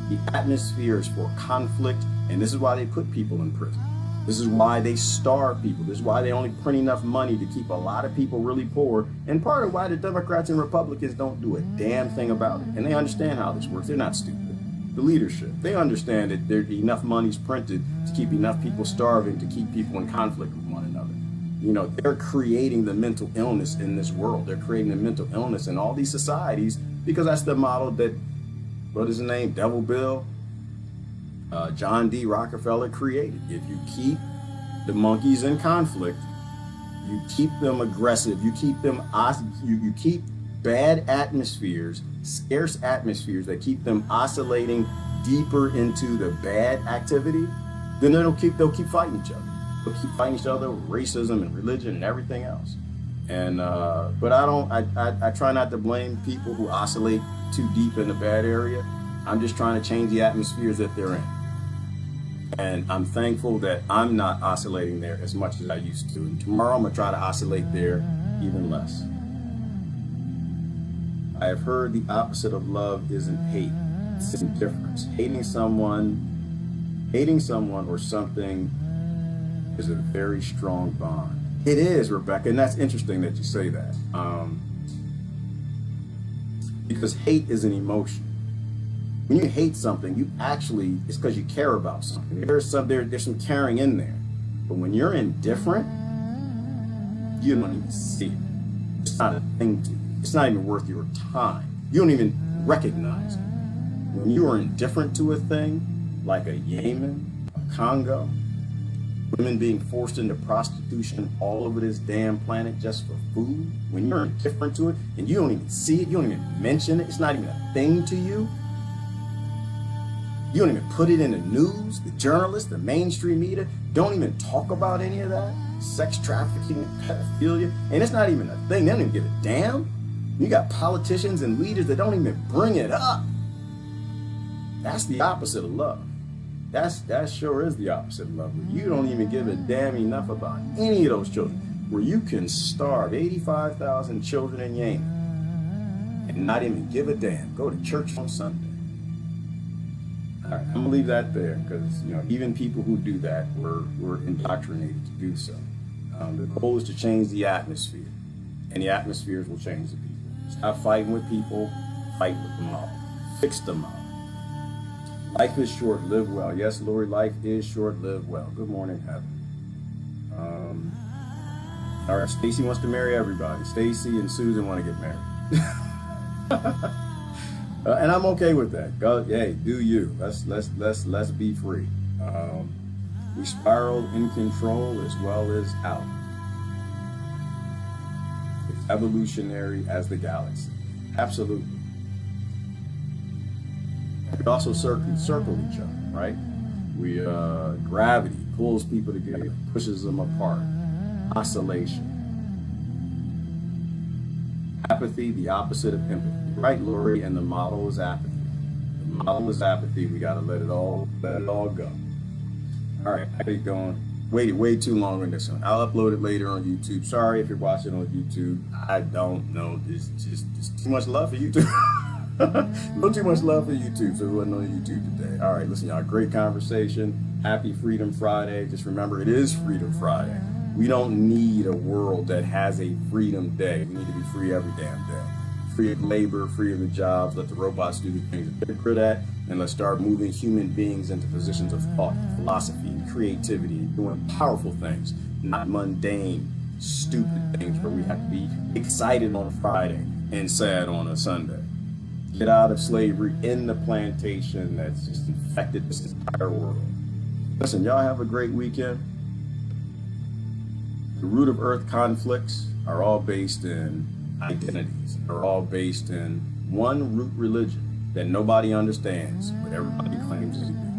The atmosphere is for conflict, and this is why they put people in prison. This is why they starve people. This is why they only print enough money to keep a lot of people really poor, and part of why the Democrats and Republicans don't do a damn thing about it. And they understand how this works. They're not stupid. The leadership, they understand that enough money's printed to keep enough people starving, to keep people in conflict with one another. They're creating the mental illness in this world. They're creating the mental illness in all these societies because that's the model that, what is his name, Devil Bill, John D. Rockefeller created. If you keep the monkeys in conflict, you keep them aggressive, you keep them, you keep bad atmospheres, scarce atmospheres that keep them oscillating deeper into the bad activity, then they'll keep fighting each other. They'll keep fighting each other with racism and religion and everything else. And but I try not to blame people who oscillate too deep in the bad area. I'm just trying to change the atmospheres that they're in. And I'm thankful that I'm not oscillating there as much as I used to. And tomorrow I'm gonna try to oscillate there even less. I have heard the opposite of love isn't hate, it's indifference. Hating someone or something is a very strong bond. It is, Rebecca, and that's interesting that you say that. Because hate is an emotion. When you hate something, you actually, it's because you care about something. There's some caring in there. But when you're indifferent, you don't even see it. It's not a thing to you. It's not even worth your time. You don't even recognize it. When you are indifferent to a thing, like a Yemen, a Congo, women being forced into prostitution all over this damn planet just for food, when you're indifferent to it and you don't even see it, you don't even mention it, it's not even a thing to you, you don't even put it in the news, the journalists, the mainstream media don't even talk about any of that, sex trafficking, pedophilia, and it's not even a thing, they don't even give a damn. You got politicians and leaders that don't even bring it up. That's the opposite of love. That sure is the opposite of love. Where you don't even give a damn enough about any of those children. Where you can starve 85,000 children in Yemen and not even give a damn. Go to church on Sunday. All right, I'm gonna leave that there because even people who do that were indoctrinated to do so. The goal is to change the atmosphere, and the atmospheres will change the people. Stop fighting with people, fight with them all. Fix them all. Life is short, live well. Yes, Lori, life is short, live well. Good morning, Heaven. All right, Stacy wants to marry everybody. Stacy and Susan want to get married. And I'm okay with that. Go, hey, do you. Let's be free. We spiral in control as well as out. It's evolutionary as the galaxy. Absolutely. We also circle each other, right? We gravity pulls people together, pushes them apart. Oscillation. Apathy, the opposite of empathy. Right, Lori? And the model is apathy. The model is apathy. We gotta let it all go. All right, I keep going. Waited way too long on this one. I'll upload it later on YouTube. Sorry if you're watching on YouTube. I don't know. It's just too much love for YouTube. No too much love for YouTube, so it wasn't on YouTube today. All right, listen, y'all, great conversation. Happy Freedom Friday. Just remember, it is Freedom Friday. We don't need a world that has a freedom day. We need to be free every damn day. Free of labor, free of the jobs, let the robots do the things that they're good at, and let's start moving human beings into positions of thought, philosophy, and creativity, and doing powerful things, not mundane, stupid things where we have to be excited on Friday and sad on a Sunday. Get out of slavery in the plantation that's just infected this entire world. Listen, y'all have a great weekend. The root of earth conflicts are all based in identities. They're all based in one root religion that nobody understands, but everybody claims is good.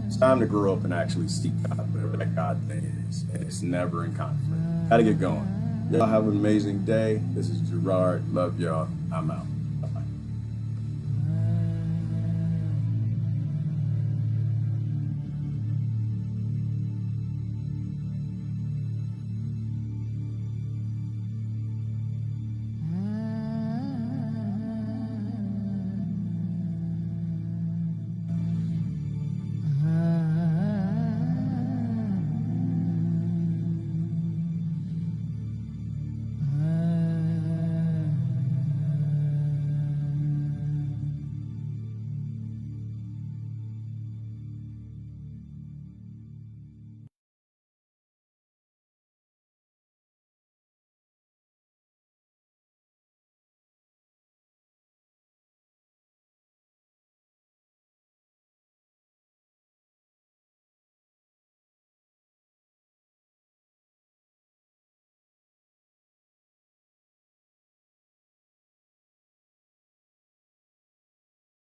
It's time to grow up and actually seek God, whatever that God thing is. And it's never in conflict. Gotta get going. Y'all have an amazing day. This is Gerard. Love y'all. I'm out.